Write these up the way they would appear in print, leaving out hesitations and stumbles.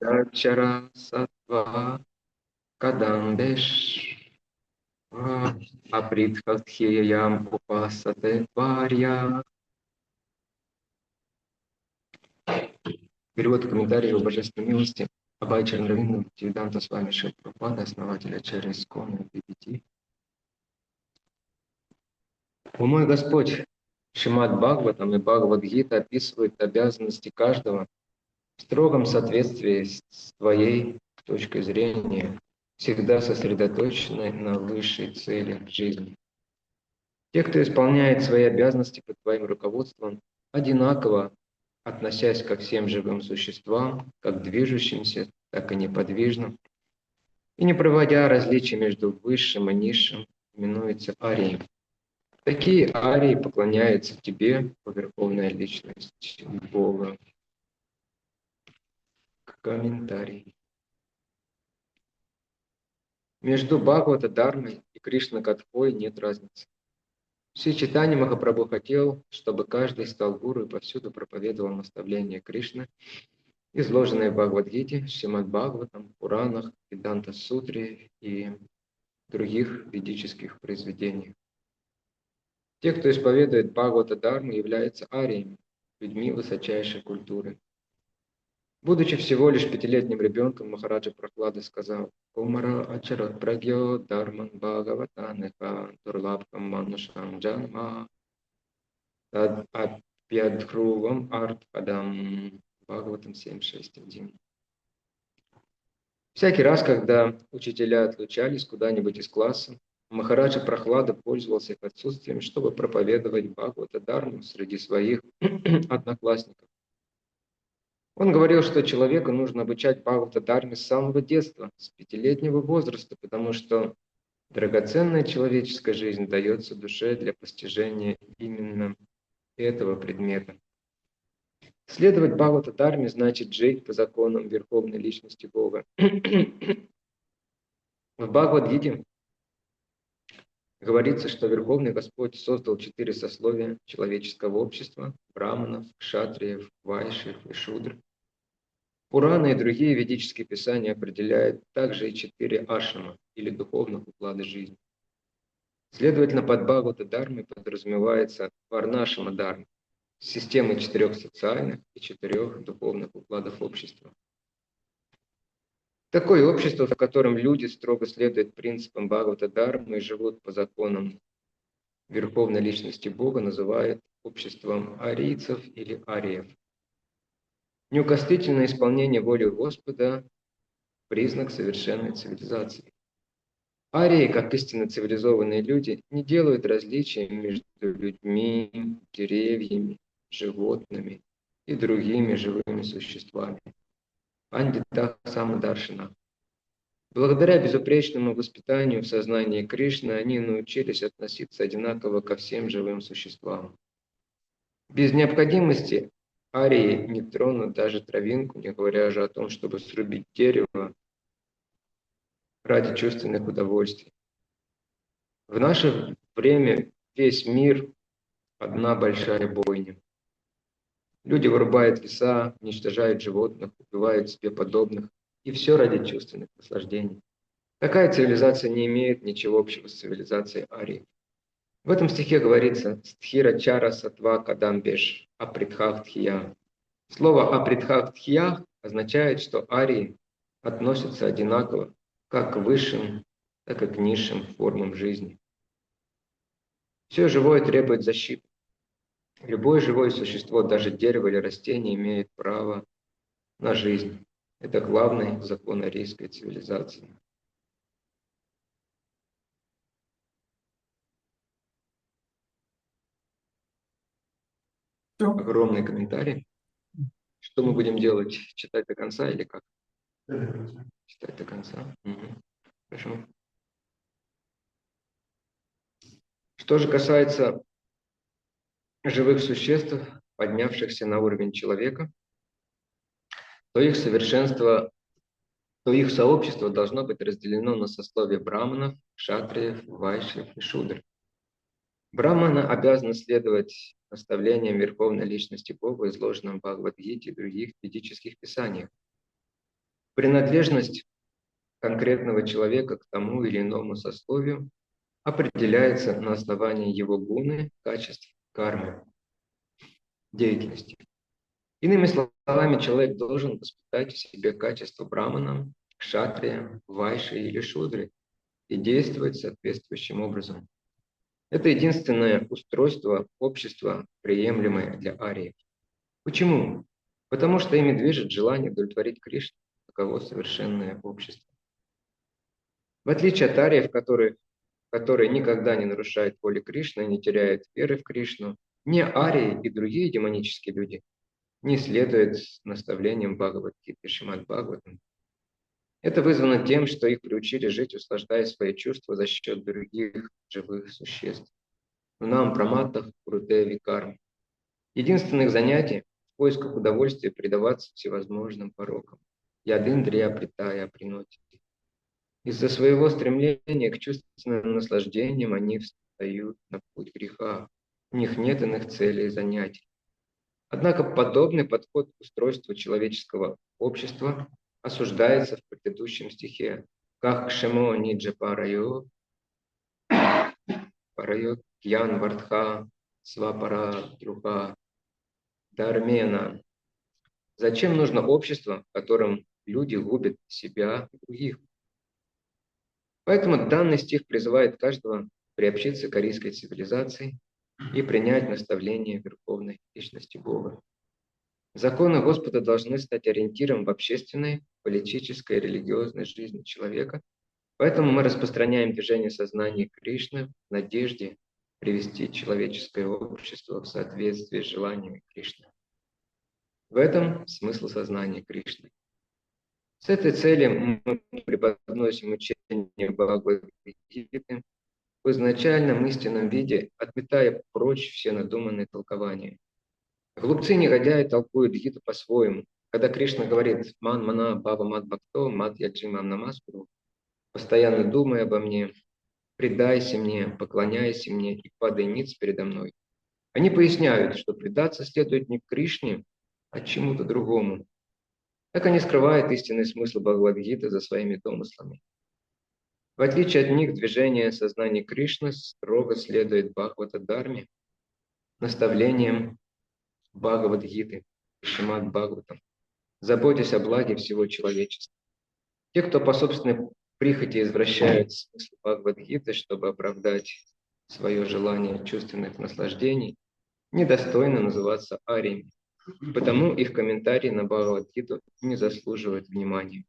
Ачара сатва кадамбеш апритхатхиям упасате варья. Перевод и комментарий о божественной милости Абхай Чарнравинда Бхактивиданта с вами Шри Прабхупада, основатель Ачарья Искона Бхакти. О мой Господь, Шримад Бхагаватам и Бхагавад-гита описывают обязанности каждого в строгом соответствии с твоей точкой зрения, всегда сосредоточенной на высшей цели жизни. Те, кто исполняет свои обязанности под твоим руководством, одинаково относясь ко всем живым существам, как движущимся, так и неподвижным, и не проводя различий между высшим и низшим, именуются арией. Такие арии поклоняются тебе, о Верховная Личность Бога. Комментарий. Между Бхагавата Дharмой и Кришна Катхой нет разницы. В Шри Чайтанья Махапрабху хотел, чтобы каждый стал гуру и повсюду проповедовал наставления Кришны, изложенные в Бхагавад-гите, Шримад Бхагаватам, Пуранах, Веданта Сутре и других ведических произведениях. Те, кто исповедует Бхагавата Дharму, являются ариями, людьми высочайшей культуры. Будучи всего лишь 5-летним ребенком, Махараджа Прахлада сказал: «Кумара ачарат прагьо дарман бхагаватанеха дурлабхам манушам джанма тад апьядхрувам артхадам». Бхагаватам 7.6.1. Всякий раз, когда учителя отлучались куда-нибудь из класса, Махараджа Прахлада пользовался их отсутствием, чтобы проповедовать Бхагавата Дharму среди своих одноклассников. Он говорил, что человеку нужно обучать Бхагавата Дharме с самого детства, с 5-летнего возраста, потому что драгоценная человеческая жизнь дается душе для постижения именно этого предмета. Следовать Бхагавата Дharме значит жить по законам Верховной Личности Бога. В Бхагавад-гите говорится, что Верховный Господь создал 4 сословия человеческого общества: браманов, кшатриев, вайшев и шудр. Пураны и другие ведические писания определяют также и 4 ашрама, или духовных уклада жизни. Следовательно, под Бхагавата Дharмой подразумевается варнашама Дharма, системой 4 социальных и 4 духовных укладов общества. Такое общество, в котором люди строго следуют принципам Бхагавата Дharмы и живут по законам Верховной Личности Бога, называют обществом арийцев или ариев. Неукоснительное исполнение воли Господа – признак совершенной цивилизации. Арии, как истинно цивилизованные люди, не делают различия между людьми, деревьями, животными и другими живыми существами. Андитах самадаршина. Благодаря безупречному воспитанию в сознании Кришны они научились относиться одинаково ко всем живым существам. Без необходимости арии не тронут даже травинку, не говоря же о том, чтобы срубить дерево ради чувственных удовольствий. В наше время весь мир – одна большая бойня. Люди вырубают леса, уничтожают животных, убивают себе подобных, и все ради чувственных наслаждений. Такая цивилизация не имеет ничего общего с цивилизацией арии. В этом стихе говорится «стхира чара сатва кадамбеш апритхахтхия». Слово апритхахтхия означает, что арии относятся одинаково как к высшим, так и к низшим формам жизни. Все живое требует защиты. Любое живое существо, даже дерево или растение, имеет право на жизнь. Это главный закон арийской цивилизации. Огромный комментарий. Что мы будем делать? Читать до конца или как? Читать до конца. Угу. Хорошо. Что же касается живых существ, поднявшихся на уровень человека, то их совершенство, то их сообщество должно быть разделено на сословия браманов, кшатриев, вайшев и шудр. Браманы обязаны следовать наставлениям Верховной Личности Бога, изложенным в Бхагавад-гите и других ведических писаниях. Принадлежность конкретного человека к тому или иному сословию определяется на основании его гуны, качеств, кармы, деятельности. Иными словами, человек должен воспитать в себе качество брамана, кшатрия, вайши или шудры и действовать соответствующим образом. Это единственное устройство общества, приемлемое для ариев. Почему? Потому что ими движет желание удовлетворить Кришну, таково совершенное общество. В отличие от ариев, которые никогда не нарушают воли Кришны, не теряют веры в Кришну, не арии и другие демонические люди не следуют наставлениям Бхагавад-гиты, Шримад Бхагаватам. Это вызвано тем, что их приучили жить, услаждая свои чувства за счет других живых существ. В нам праматтах круте викарм. Единственное их занятие в поисках удовольствия предаваться всевозможным порокам. Ядиндрия притая приноти. Из-за своего стремления к чувственным наслаждениям они встают на путь греха. У них нет иных целей и занятий. Однако подобный подход к устройству человеческого общества осуждается в предыдущем стихе. Как кшемо ниджа парайо кьян вартха свапара друха дармена. Зачем нужно общество, в котором люди губят себя и других? Поэтому данный стих призывает каждого приобщиться к корейской цивилизации и принять наставление Верховной Личности Бога. Законы Господа должны стать ориентиром в общественной, политической и религиозной жизни человека. Поэтому мы распространяем движение сознания Кришны в надежде привести человеческое общество в соответствии с желаниями Кришны. В этом смысл сознания Кришны. С этой целью мы преподносим учение Бхагавад-гиты в изначальном истинном виде, отметая прочь все надуманные толкования. Глупцы-негодяи толкуют гиту по-своему. Когда Кришна говорит «Ман мана бава мат бхакто мат яджимам намаскуру», постоянно думай обо мне, предайся мне, поклоняйся мне и падай ниц передо мной. Они поясняют, что предаться следует не к Кришне, а чему-то другому. Так они скрывают истинный смысл Бхагавад-гиты за своими домыслами. В отличие от них, движение сознания Кришны строго следует Бхагавата-дарме, наставлениям Бхагавад-гиты, Шримад Бхагаватам, заботясь о благе всего человечества. Те, кто по собственной прихоти извращают смысл Бхагавад-гиты, чтобы оправдать свое желание чувственных наслаждений, недостойно называться ариями. Потому их комментарии на Бхагавад-гиту не заслуживают внимания.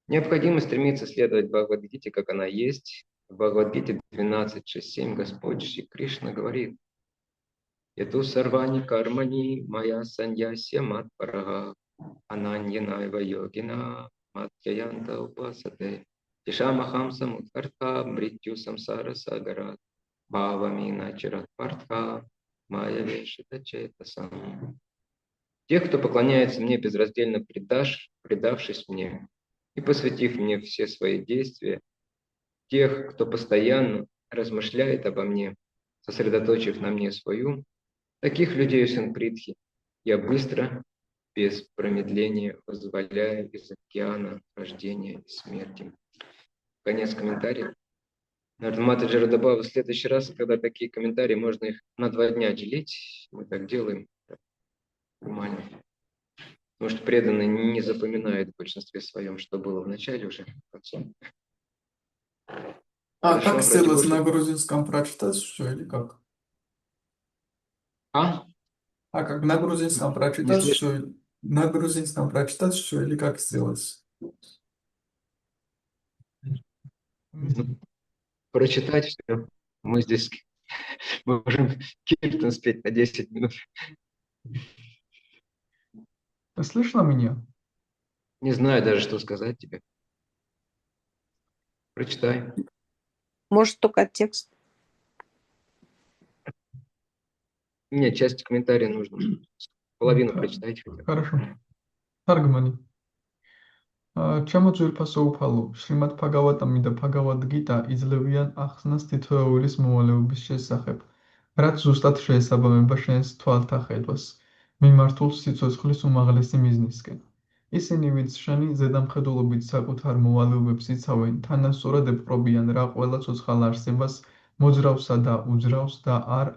Необходимо стремиться следовать Бхагавад-гите, как она есть. В Бхагавад-гите 12.6.7 Господь Шри Кришна говорит: «Яту сарвани кармани мая саньясья мат парага ананьянайва йогина матьяянта упасате тишамахам самутхарта мритью самсара сагарат бхавамина чарат партха майя вешита четасам». Тех, кто поклоняется мне безраздельно предавшись мне и посвятив мне все свои действия, тех, кто постоянно размышляет обо мне, сосредоточив на мне свою, таких людей, сын Притхи, я быстро, без промедления вызволяю из океана рождения и смерти. Конец комментария. Нардамата Джарадабава, в следующий раз, когда такие комментарии, можно их на 2 дня делить. Мы так делаем. Нормально. Потому что преданные не запоминают в большинстве своем, что было в начале, уже в конце. А Хорошо, как ради сделать Бога. на грузинском прочитать, что или как? А? А как на грузинском Не прочитать, слышно. что на грузинском прочитать, что или как сделать? Ну, прочитать все. Мы здесь можем киртан спеть на 10 минут. Слышно меня? Не знаю даже, что сказать тебе. Прочитай. Может, только текст. Мне часть комментария нужно. Половину Да. прочитайте хотя бы. Хорошо. Таргмани. Ჩემო უფალო, შრიმად ბჰაგავატამი და ბჰაგავად-გიტა იძლევიან ახსნას თითოეულის მოვალეობის შესახებ, რაც ზუსტად შეესაბამება შენს თვალთახედვას, მიმართულ სიცოცხლის უმაღლესი მიზნისკენ. ისინი, ვინც შენი ზედამხედველობით საკუთარ მოვალეობებს იცავენ, თანასწორად ეპყრობიან რა ყველა ცოცხალ არსებას მოძრავსა და უძრავს და არ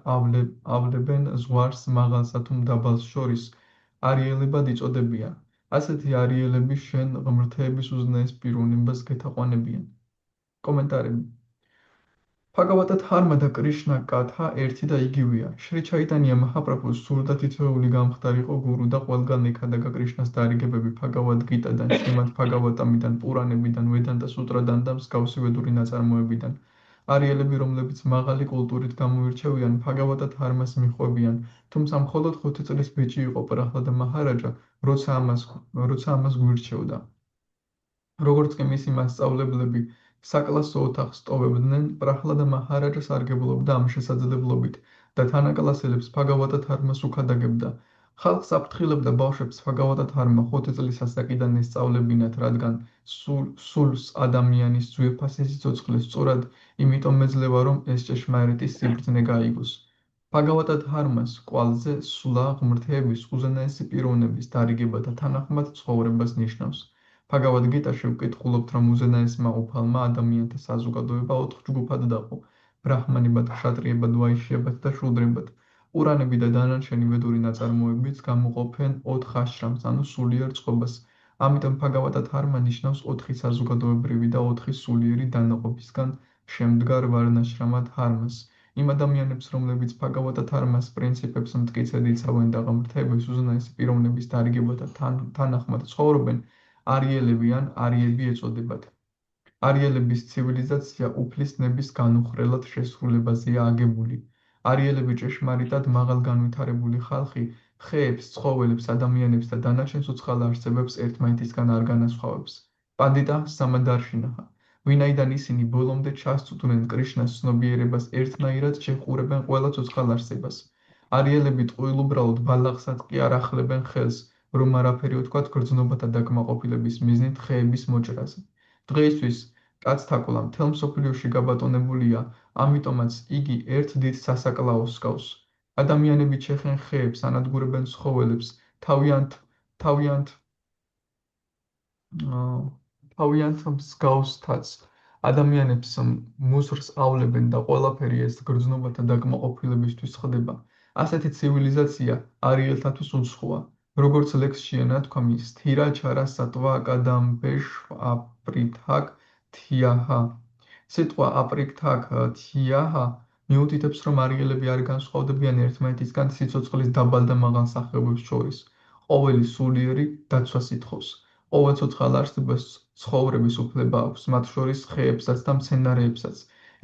ავლებენ ზღვარს მაღალსა თუ მდაბალს შორის, არიელებად იწოდებიან. ასეთი არიელები შენ ღმრთების უზენაეს პიროვნებას გეთაყვანებიან. კომენტარები. Bhagavata Dharma და კრიშნა კათა ერთი და იგივეა. შრი ჩაიტანია მაჰაპრაბჰუს სურდა თითოეული გამხდარიყო გურუ და ყველგან ექადაგა კრიშნას დარიგებები Bhagavad Gita-დან, შრიმად Bhagavatam-დან, პურანებიდან, ვედანტა სუტრადან და მსგავსი ვედური ნაწარმოებიდან. არიელები, რომლებიც მაღალი კულტურით გამოირჩევიან, Bhagavata Dharmas მიჰყვებიან, თუმცა მხოლოდ 5 წლის ბიჭი იყო პრაჰლადა მაჰარაჯა, როცა ამას გვირჩევდა. როგორც კი მისი მასწავლებლები საკლასო ოთახს ტოვებდნენ, პრაჰლადა მაჰარაჯა სარგებლობდა ამ შესაძლებლობით და თანაკლასელებს Bhagavata Dharmas უქადაგებდა. ხალხს აფრთხილებდა ბავშვებს Bhagavata Dharma 5 წლის ასაკიდან ესწავლებინათ, რადგან სულს ადამიანის ძვირფასი სიცოცხლე სწორად იმიტომ ეძლევა, რომ ეს ჭეშმარიტი სიბრძნე გაიგოს. Bhagavata Dharmas კვალზე სვლა ღმრთების უზენაესი პიროვნების დარიგება და თანახმად ცხოვრებას ნიშნავს. Bhagavad Gita-ში ვკითხულობთ, რომ უზენაესმა უფალმა ადამიანთა საზოგადოება 4 ჯგუფად დაყო: ბრაჰმანებად, ქშატრიებად, ვაიშიებად და შუდრებად. პურანები და დანარჩენი ვედური ნაწარმოებიც გამოყოფენ 4 აშრამს, ანუ სულიერ წყობას. ამიტომ Bhagavata Dharma ნიშნავს 4 საზოგადოებრივი და 4 სულიერი დანაყოფისგან შემდგარ ვარნაშრამა Dharmas. იმ ადამიანებს, რომლებიც Bhagavata Dharmas პრინციპებს მტკიცედ იცავენ და ღმრთების უზენაესი პიროვნების დარიგება და თანახმად ცხოვრობენ, არიელები ან არიები ეწოდებათ. არიელების ცივილიზაცია უფლის ნების განუხრელად შესრულებაზეა აგებული. არიელები ჭეშმარიტად მაღალგანვითარებული ხალხი, ხეებს, ცხოველებს, ადამიანებს და დანარჩენ ცოცხალ არსებებს ერთმანეთისგან არ განასხვავებს. პანდიტა სამადარშინაჰა. ვინაიდან ისინი ბოლომდე ჩასწვდნენ კრიშნას ცნობიერებას, ერთნაირად შეჰყურებენ ყველა ცოცხალ არსებას. არიელები ტყუილუბრალოდ ბალახსაც კი არ ახლებენ ხელს, რომ არაფერი ვთქვათ გრძნობათა დაკმაყოფილების მიზნით ხეების მოჭრაზე. დღეისთვის კაცთა ყოლა მთელ მსოფლიოში გაბატონებულია, ამიტომაც იგი ერთ დიდ სასაკლაოს ჰგავს. ადამიანები ჩეხენ ხეებს, ანადგურებენ ცხოველებს, თავიანთ მსგავსთაც ადამიანებს მუსრს ავლებენ და ყველაფერი ეს გრძნობათა დაკმაყოფილებისთვის ხდება. ასეთი ცივილიზაცია არიელთათვის უცხოა. როგორც ლექსშია ნათქვამი, სთირაჩარა სატვა კადამბეშ აპრითაკ თიაჰა. სიტყვა აპრითაკ თიაჰა მიუთითებს, რომ არიელები არ განსხვავდებიან ერთმანეთისგან სიცოცხლის დაბალ და მაღალ სახეობებს შორის. ყოველი სულიერი დაცვას ითხოვს. ყოველ ცოცხალ არსებას ცხოვრების უფლება აქვს, მათ შორის ხეებსაც და მცენარეებსაც.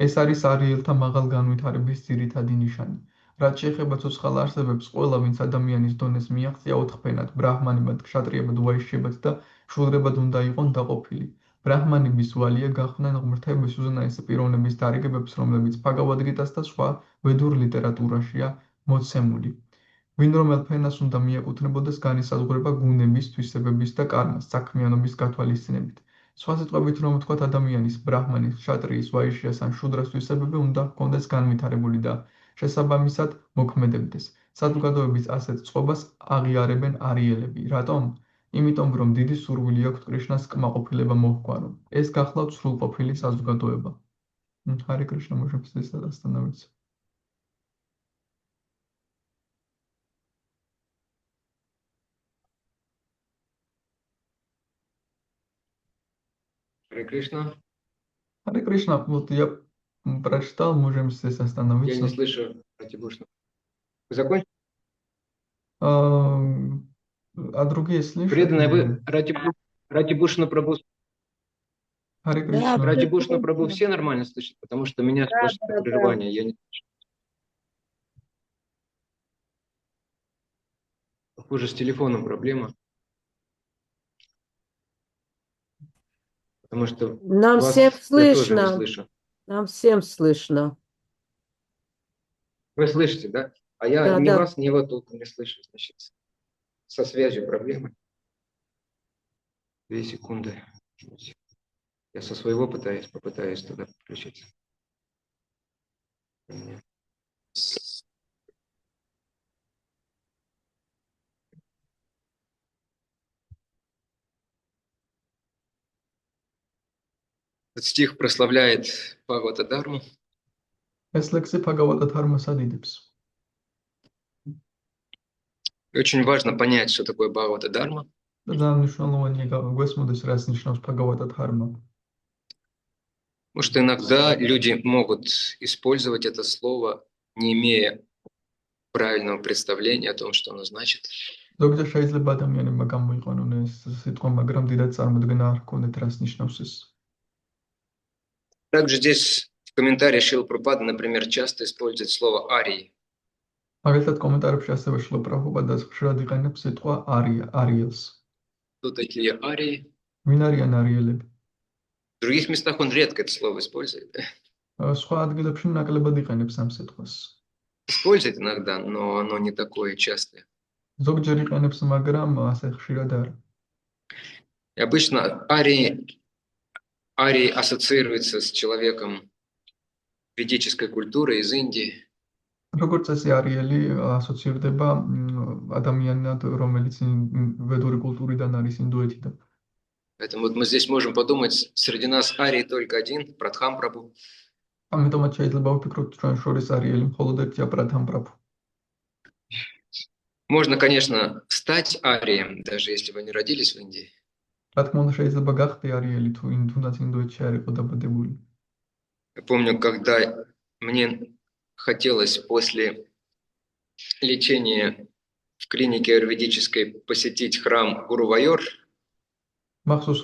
ეს არის არიელთა მაღალგანვითარების ძირითადი ნიშანი. რაც შეეხება ცოცხალ არსებებს, ყველა, ვინც ადამიანის დონეს მიაღწია, ოთხფენად, ბრაჰმანებად, ქშატრიებად, ვაიშიებად და შუდრებად უნდა იყონ დაყოფილი. ბრაჰმანების ვალია გახდნენ ღმრთების უზენაესი პიროვნების დარიგებებს, რომლებიც Bhagavad Gita-ს და სხვა ვედურ ლიტერატურაშია მოცემული. ვინ რომელ ფენას უნდა მიეკუთვნებოდეს, განისაზღვრება გუნების, თვისებების და კარმას, საქმიანობის გათვალისწინებით. სხვა სიტყვებით რომ ვთქვათ, ადამიანის, ბრაჰმანის, ქშატრიის, ვაიშიას ან შუდრას თვისებები უნდა ჰქონდეს განვითარებული და შესაბამისად მოქმედებდეს. საზოგადოების ასეთ წყობას აღიარებენ არიელები. რატომ? იმიტომ, რომ დიდი სურვილი აქვთ კრიშნას კმაყოფილება მოჰგვარო. ეს გახლავთ სრულყოფილი საზოგადოება. Hare Krishna, можем здесь остановиться. Харе Кришна. Харе Кришна, вот я прочитал, можем здесь Я остановиться. не слышу Ратибушна. Вы закончили? А другие слышат? Преданные, или- вы Ратибушна Прабху, Харе Да, Кришна. Ратибушна Прабху все нормально слышат, потому что меня сплошное прерывание. Я не... Похоже, с телефоном проблема. Потому что Нам вас всем я тоже не слышно. слышу. Нам всем слышно. Вы слышите, да? А я Да, ни да. вас, ни его толком не слышу. Значит, со связью проблемы. 2 секунды. Я со своего попытаюсь туда подключиться. Этот стих прославляет Бхагаватадхарму. ეს ლექსი ბჰაგავატ-დჰარმას ადიდებს. И очень важно понять, что такое Бхагаватадхарма. და ძალიან მნიშვნელოვანია გვესმოდეს რას ნიშნავს ბჰაგავატ-დჰარმა. Потому что иногда люди могут использовать это слово, не имея правильного представления о том, что оно значит. ზოგჯერ შეიძლება ადამიანებმა გამოიყენონ ეს სიტყვა, მაგრამ დიდად წარმოდგენა არ ჰქონდეთ რას ნიშნავს ეს. Также здесь в комментариях Шрилы Прабхупады, например, часто использует слово «арии». მაგალითად კომენტარებში ასევე შრილა პრაბჰუპადა ხშირად იყენებს სიტყვა არიელს. Кто такие арии? ვინ არიან არიელები? В других местах он редко это слово использует. სხვა ადგილებში ნაკლებად იყენებს ამ სიტყვას. Использует иногда, но оно не такое частое. ზოგჯერ იყენებს, მაგრამ ასე ხშირად არა. И обычно арии ассоциируется с человеком ведической культуры из Индии. როგორც წესი არიელი ასოცირდება ადამიანად, რომელიც ვედური კულტურიდან არის ინდოეთიდან. Поэтому вот мы здесь можем подумать, среди нас арии только один, Прадхам Прабху. ამიტომაც შეიძლება ვფიქროთ, ჩვენ შორის არიელი მხოლოდ ერთია პრადჰამ პრაბჰუ. Можно, конечно, стать арием, даже если вы не родились в Индии. რა თქმა უნდა, შეიძლება გახდე არიელი, თუნდაც ინდოეთში არ იყო დაბადებული. Я помню, когда мне хотелось после лечения в клинике аюрведической посетить храм Гурувайор. მახსოვს,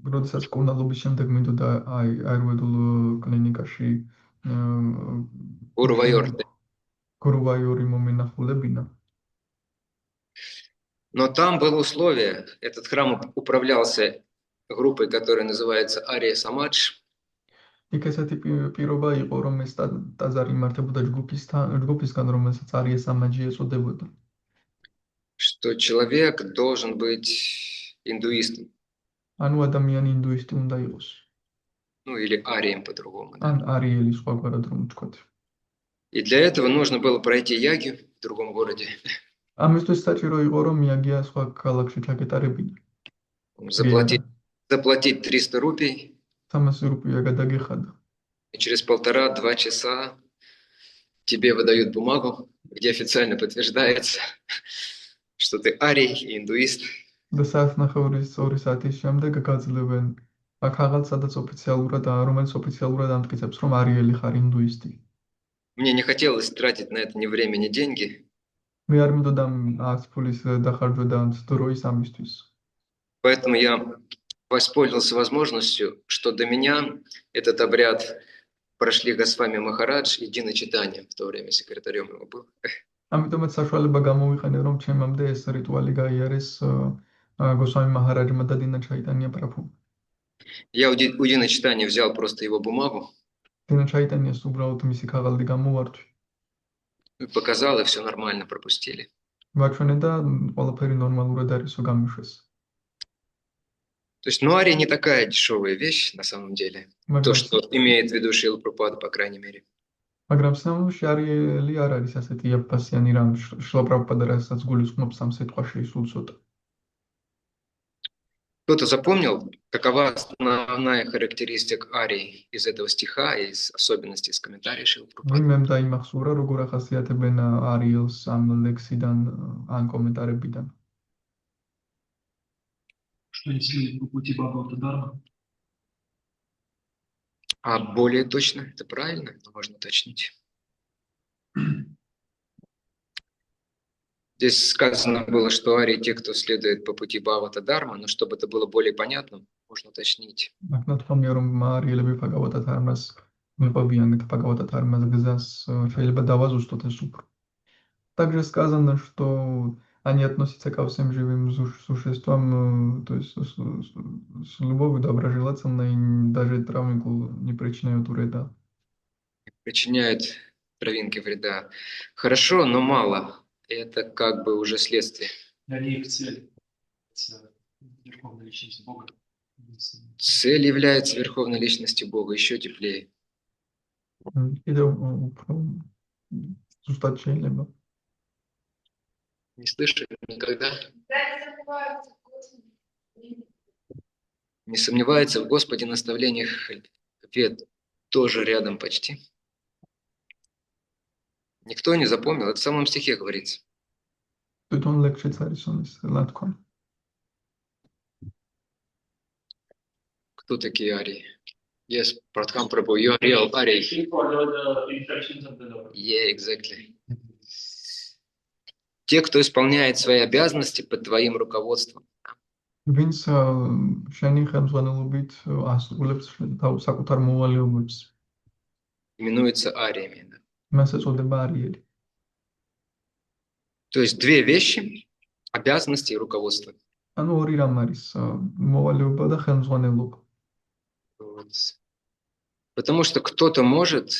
როდესაც კურნალობის შემდეგ მინდოდა აირვედულ კლინიკაში გურუვაიორი მომენახულებინა. Но там было условие, этот храм управлялся группой, которая называется Ария Самадж. იქ ესეთი პირობა იყო, რომ ეს ტაძარი იმართებოდა ჯგუფისგან, რომელსაც არია სამაჯი ეწოდებოდა. Что человек должен быть индуистом. ანუ ადამიანი ინდუისტი უნდა იყოს. Ну или арием по-другому. ან არიელი სხვაგვარად რომ ვთქვათ. И для этого нужно было пройти ягью в другом городе. ამისთვის საჭირო იყო, რომ იაგია სხვა ქალაქში ჩაკეტარებინა. Заплатить 300 рупий. 300 რუპია გადაგეხადა. И через 1,5-2 часа тебе выдают бумагу, где официально подтверждается, что ты арий и индуист. და საათნახევრის 2 საათის შემდეგ გაძლევენ აქ რაღაც სადაც ოფიციალურად, რომელიც ოფიციალურად ამტკიცებს, რომ არიელი ხარ ინდუისტი. Мне не хотелось тратить на это ни время, ни деньги. მე არ მინდოდა აქ ფულის დახარჯვა და დროის ამისთვის. Поэтому я воспользовался возможностью, что до меня этот обряд прошли Госвами Махарадж и Дина Чайтанья, в то время секретарем его был. ამიტომაც საშუალება გამოვიყენე, რომ ჩემამდე ეს რიტუალი გაიარეს გოსვამი მაჰარაჯმა და დინა ჩაიტანია პრაბჰუ. Я у Дина Чайтанья взял просто его бумагу. დინა ჩაიტანიას უბრალოდ მისი ქაღალდი გამოვარდვი. Показал, и все нормально пропустили. ვაჩვენე და ყველაფერი ნორმალურად არისო გამიშვეს. То есть, ария не такая дешевая вещь, на самом деле. То, что имеет в виду Шрила Прабхупада, по крайней мере. მაგრამ სამში არიელი არ არის ასეთი აფასიანი რამ, შრილა პრაბჰუპადა რასაც გულისხმობს ამ სიტყვაში სულ ცოტა. Кто-то запомнил, какова основная характеристика арии из этого стиха, из особенностей из комментариев Шрилы Прабхупады? ვინმემ დაიმახსოვრა, როგორ ახასიათებენ არიელს ამ ლექსიდან, ან კომენტარებიდან. Что если по пути Бхагаватадхармы? А более точно, это правильно, но можно уточнить. Здесь сказано было, что арии те, кто следует по пути Бхагаватадхармы, но чтобы это было более понятно, можно уточнить. აქ ნათქვამია, რომ არიელები ბჰაგავატადჰარმას მიყვებიან და ბჰაგავატადჰარმას გზას შეიძლება დავაზუსტოთ ეს უფრო. Также сказано, что они относятся ко всем живым существам, то есть с любовью доброжелательно и даже травмику не причиняют вреда. Причиняют травинки вреда. Хорошо, но мало. Это как бы уже следствие. Они их цель. Это верховная личность Бога. Цель является верховной личностью Бога, еще теплее. Не слышали никогда? Не сомневается в Господе наставлениях Вет тоже рядом почти. Никто не запомнил, это в самом стихе говорится. თვითონ ლექსშიც არის ის ლათქვა. Кто такие арии? Yes, Pradham Prabhu, you are real Ari. For the instructions of the Lord. Yeah, exactly. Те, кто исполняет свои обязанности под твоим руководством. ვინც შენი ხელმძღვანელობით ასრულებს საკუთარ მოვალეობებს, Именуются ариями. Да. მას ეწოდება არიელი. То есть две вещи, обязанности и руководство. ანუ ორი რამ არის, მოვალეობა და ხელმძღვანელობა. Вот. Потому что кто-то может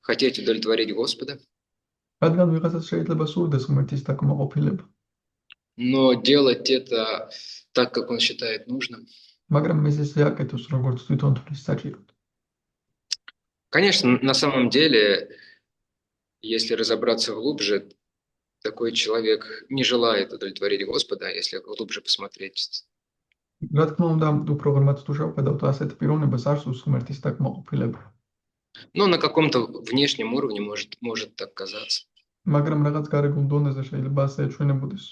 хотеть удовлетворить Господа, რადგან ვიღაცას შეიძლება სურდეს ღმერთის დაკმაყოფილება, но делать это так, как он считает нужным. მაგრამ ეს ესე აკეთოს, როგორც თვითონ თვლის საჭიროდ. Конечно, на самом деле, если разобраться глубже, такой человек не желает удовлетворить Господа, если глубже посмотреть. რა თქმა უნდა, უფრო ღრმად თუ შევხედავთ ასეთ პიროვნებას, არ სურს ღმერთის დაკმაყოფილება. Но на каком-то внешнем уровне может так казаться. მაგრამ რაღაც გარეგულ დონეზე შეიძლება ასე ეჩვენებოდეს.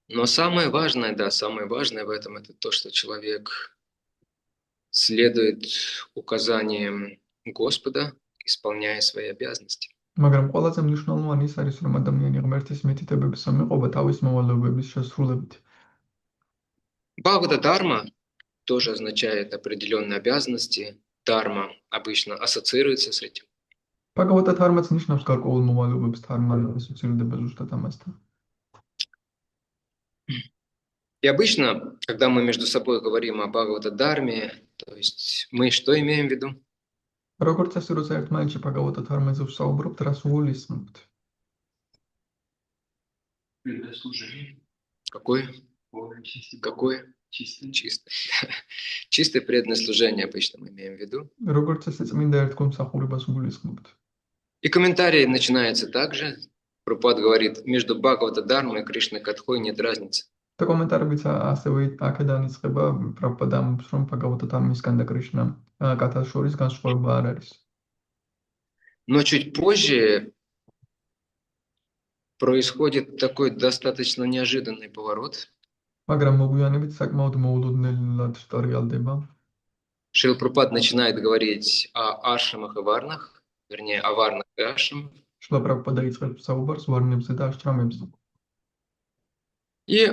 Но самое важное, да, самое важное в этом это то, что человек следует указаниям Господа, исполняя свои обязанности. მაგრამ ყველაზე მნიშვნელოვანი ის არის, რომ ადამიანი ღმერთის მითითებებს ამეყობა თავის მოვალეობების შესრულებით. Бхагавата Дharма тоже означает определенные обязанности. Дharma обычно ассоциируется с этим. ბაგავატა თარმაც ნიშნავს გარკვეულ მოვალეობებს, თარმა ასოცირდება ზუსტად ამასთან. И обычно, когда мы между собой говорим о Бхагавата Дharме, то есть мы что имеем в виду? როგორც ასე როცა ერთმანეთში ბაგავატა თარმაზე ვსაუბრობთ, რას ვულისმობთ? Преданное служение. Какое? Чистый. Какое? Чистый. Чистое. Чистое преданное служение обычно мы имеем в виду. როგორც ასე წმინდა ერთგულმსახურებას ვულისმობთ. И комментарий начинается также. Прабхупад говорит, между Бхагавата Дharмой и Кришной Катхой нет разницы. და კომენტარებიც ასევე აქედან იწყება, პრაბჰუპადა ამბობს, რომ ბაგავატა თარმისგან და კრიშნა კათას შორის განსხვავება არ არის. Но чуть позже происходит такой достаточно неожиданный поворот. მაგრამ მოგვიანებით საკმაოდ მოულოდნელად რეალდება. Шрила Прабхупад начинает говорить о ашрамах и варнах, вернее, о варнах и ашрамах. შლა პრაბჰუპადა იწყებს საუბარს ვარნებზე და აშრამებზე. И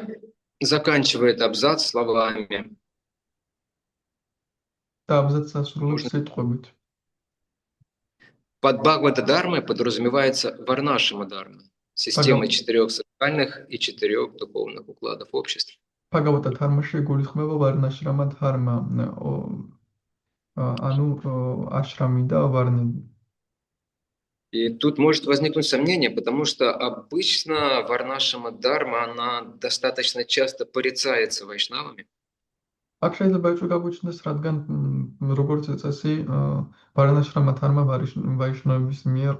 заканчивает абзац словами. და აბზაცს ასრულებს სიტყვებით. Под Бхагавата Дharмой подразумевается Варнашрама Дharма, система 4 социальных и 4 духовных укладов общества. ბაგავატა თარმაში გულისხმება ვარნაშრამა თარმა, ანუ აშრამი და ვარნები. И тут может возникнуть сомнение, потому что обычно Варнашрама Дharма, она достаточно часто порицается вайшнавами. აქ შეიძლება ეჭვი გაგვიჩნდეს, რადგან როგორც წესი ვარნაშრამა თარმა ვაიშნავების მიერ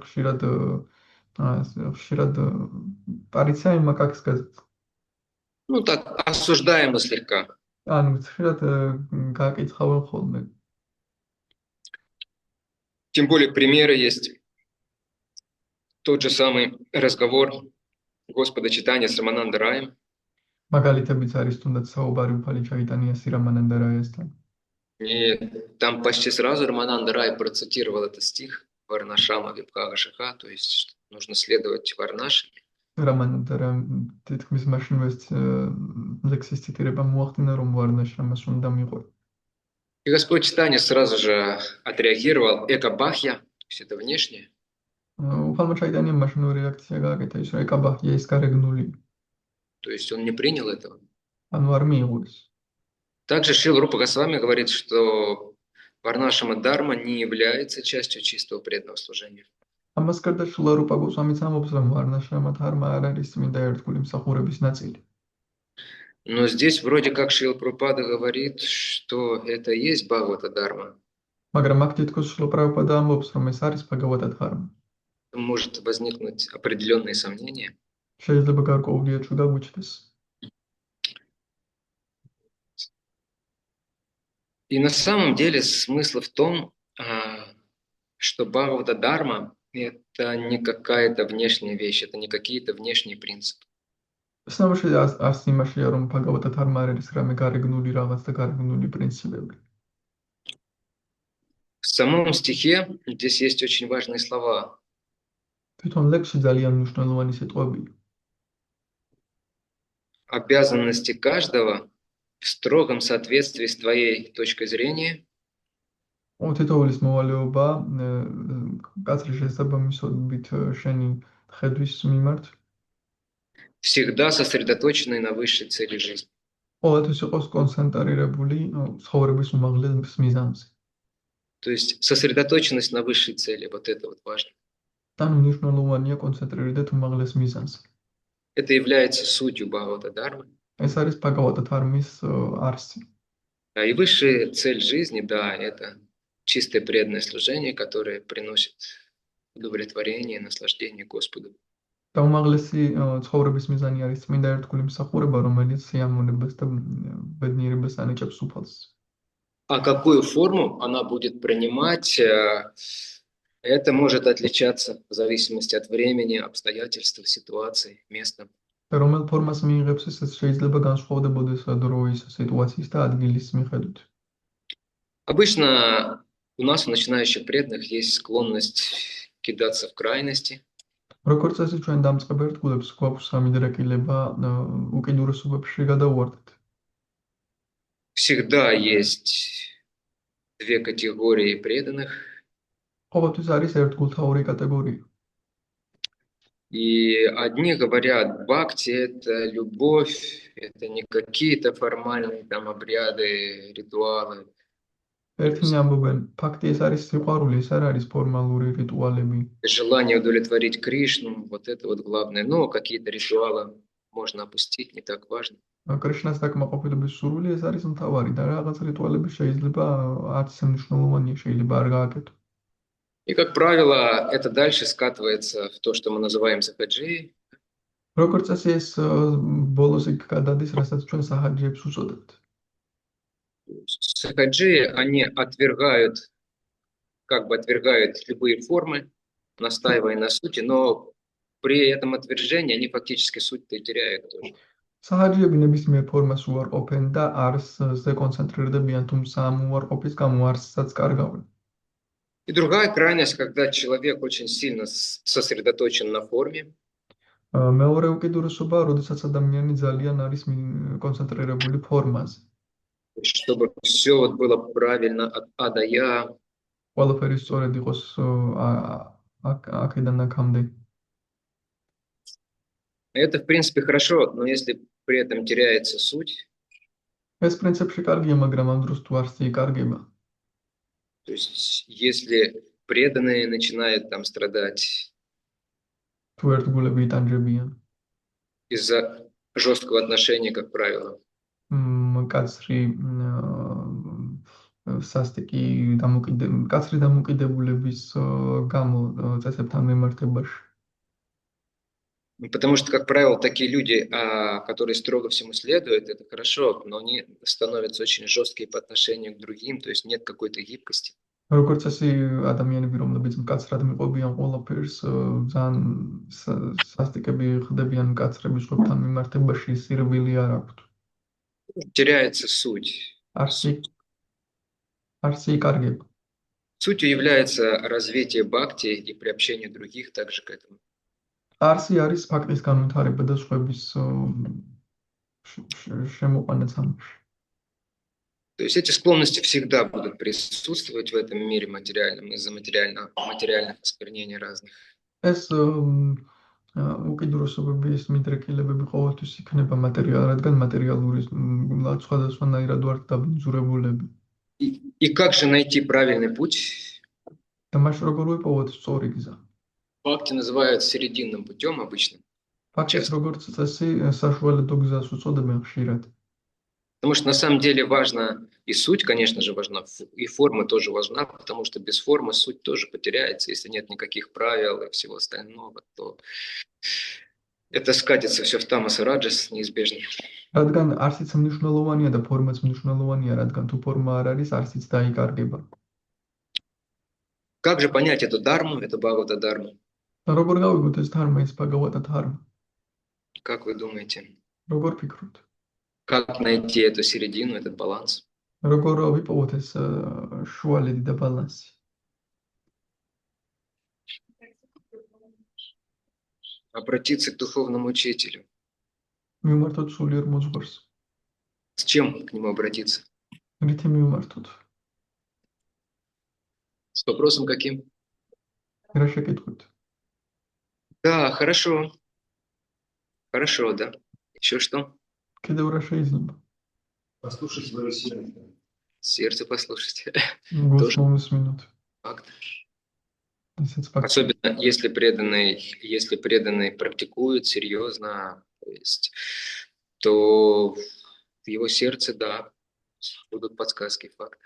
ხშირად პარიცაიმა, как сказать. Ну так, осуждаемо слегка. ანუ ხშირად გააკითხავენ ხოლმე. Тем более примеры есть. Тот же самый разговор Господа Чайтаньи с Рамананда Раем. მაგალითებიც არის თუნდაც საუბარი უფალი ჩაიტანიას Рамананда Раесთან. И там почти сразу Рамананда Рай процитировал этот стих Варнашрама Вибхага Шаха, то есть нужно следовать Варнашраме. Рамананда Раем თითქმის მაშინვე ლექსის ციტირება მოახდინა, რომ ვარნაშრამას უნდა მიყვე. И Господь Чайтанья сразу же отреагировал эко-бахья, то есть это внешнее. უფალმა ჩაიტანიამ მაშინვე რეაქცია გააკეთა, ის რა ეკაბახია, ის გარეგნული. То есть он не принял этого. ანუ არ მიიღო ეს. Также Шрила Рупа Госвами говорит, что Варнашрама Дharма не является частью чистого преданного служения. ამას გარდა შრილა რუპა გოსვამიც ამბობს, რომ ვარნაშრამა თარმა არ არის წმინდა ერთგული მსახურების ნაწილი. Но здесь вроде как Шрила Прабхупада говорит, что это и есть Бхагавата Дharма. მაგრამ აქ თითქოს შრილა პრაბჰუპადა ამბობს, რომ ეს არის ბაგავატა თარმა. Может возникнуть определенные сомнения. შეიძლება გარკვეული ეჭვი გაგვიჩნდეს. И на самом деле смысл в том, что Бхагавата Дharma – это не какая-то внешняя вещь, это не какие-то внешние принципы. სამაში არც იმაშია, რომ ბაგავატა დჰარმა არ არის რამე გარეგნული რაღაც და გარეგნული პრინციპები. В самом стихе здесь есть очень важные слова. თვითონ ლექსში ძალიან მნიშვნელოვანი სიტყვებია. Обязанности каждого в строгом соответствии с твоей точкой зрения თითოეულის მოვალეობა კაცრი შესაბამისობით შენი ხედვის მიმართ всегда сосредоточены на высшей цели жизни. ყოველთვის იყოს კონცენტრირებული ცხოვრების უმაღლეს მიზანზე. То есть сосредоточенность на высшей цели, вот это вот важно. ანუ მნიშვნელოვანია კონცენტრირდეთ უმაღლეს მიზანზე. Это является сутью Бхагавата Дharмы. ეს არის ბაგავატა დჰარმის არსი. И высшая цель жизни, да, это чистое преданное служение, которое приносит удовлетворение, наслаждение Господу. და უმაღლესი ცხოვრების მიზანი არის წმინდა ერთგული მსახურება, რომელიც სიამოვნებას და ბედნიერებას ანიჭებს უფალს. А какую форму она будет принимать, это может отличаться в зависимости от времени, обстоятельств, ситуации, места. და რომელ ფორმას მიიღებს, ეს შეიძლება განსხვავდებოდეს დროის, სიტუაციის და ადგილის მიხედვით. Обычно у нас, у начинающих преданных, есть склонность кидаться в крайности. როგორც წესი, ჩვენ დამწყებ ერთგულებს გვაქვს სამიდრეკილება უკიდურესობებში გადავუვარდეთ. Всегда есть две категории преданных. ყოველთვის არის ერთგულთა ორი კატეგორია. И одни говорят, бхакти – это любовь, это не какие-то формальные там обряды, ритуалы. ერთნი ამბობენ, ფაქტი ეს არის სიყვარული, ეს არ არის ფორმალური რიტუალები. Желание удовлетворить Кришну, вот это вот главное. Но какие-то ритуалы можно опустить, не так важно. კრიშნას დაკმაყოფილების სურვილი ეს არის მთავარი და რაღაც რიტუალები შეიძლება არც მნიშვნელოვანია, შეიძლება არ გააკეთო. И, как правило, это дальше скатывается в то, что мы называем сахаджи. როგორც წესი, ეს ბოლოს იქ გადადის, რასაც ჩვენ საჰაჯიებს უწოდებთ. Сахаджи, они отвергают, как бы отвергают любые формы, настаивая на сути, но при этом отвержении они фактически суть-то и теряют тоже. საჰაჯიები ნებისმიერ ფორმას უარყოფენ და არსზე კონცენტრირდებიან, თუმცა ამ უარყოფის გამო არსსაც კარგავენ. И другая крайность, когда человек очень сильно сосредоточен на форме. მეორე უკიდურესობა, როდესაც ადამიანი ძალიან არის კონცენტრირებული ფორმაზე. Чтобы все вот было правильно от А до Я. ყველაფერი სწორედ იყოს აქედან აქამდე. Это, в принципе, хорошо, но если при этом теряется суть. ეს პრინციპში კარგია, მაგრამ ამ დროს თუ არსი იკარგება. То есть, если преданные начинают там страдать თუ ერთგულები იტანჯებიან из-за жесткого отношения, как правило, კაცრი დამოკიდებულების გამო წესებთან მიმართებაში. потому что, как правило, такие люди, которые строго всему следуют, это хорошо, но они становятся очень жесткие по отношению к другим, то есть нет какой-то гибкости. როგორც წესი, ადამიანები, რომლებიც მკაცრად მიყვებიან ყველაფერს, ძალიან სასტიკები ხდებიან მკაცრების ყოფთან მიმართებაში, სირბილი არ აქვთ. Теряется суть. არსი იკარგება. Сутью является развитие бхакти и приобщение других также к этому. არსი არის ფაქტის განვითარება და სხვების შემოყვანაც ამაში. То есть эти склонности всегда будут присутствовать в этом мире материальном из-за материальных осквернений разных. ეს უკიდურესობები, ეს მიდრეკილებები ყოველთვის იქნება რადგან მატერიალური სხვადასხვანაირად ვართ დაბინძურებულები. И как же найти правильный путь? და მაშინ როგორ ვიპოვოთ სწორი გზა? Бхакти называют серединным путем обычно. ფაქტს როგორც წესი, საშუალედო გზას უწოდებენ ხშირად. Потому что на самом деле важна и суть, конечно же, важна, и форма тоже важна, потому что без формы суть тоже потеряется, если нет никаких правил и всего остального, то Это скатится все в тамас и раджас неизбежно. რადგან არსიც მნიშვნელოვანია და ფორმაც მნიშვნელოვანია, რადგან თუ ფორმა არ არის, არსიც დაიკარგება. Как же понять эту дарму, эту Бхагавата дарму? და როგორ გავიგოთ ეს ධარმა, ეს ბაგავატა ධარმა? Как вы думаете? როგორ ფიქრობთ? Как найти эту середину, этот баланс? როგორ ვიპოვოთ ეს შუალედი და ბალანსი? Обратиться к духовному учителю. მივმართოთ სულიერ მოძღვარს. С чем к нему обратиться? რითი მივმართოთ? С вопросом каким? რა შეკითხვით? Да, хорошо. Хорошо, да. Еще что? კიდევ რა შეიძლება? Послушай свое сердце. Сердце послушать. გულს მომისმინოთ. Факт. ესეც ფაქტია. Особенно если преданный практикует серьезно, то в его сердце, да, будут подсказки, факт.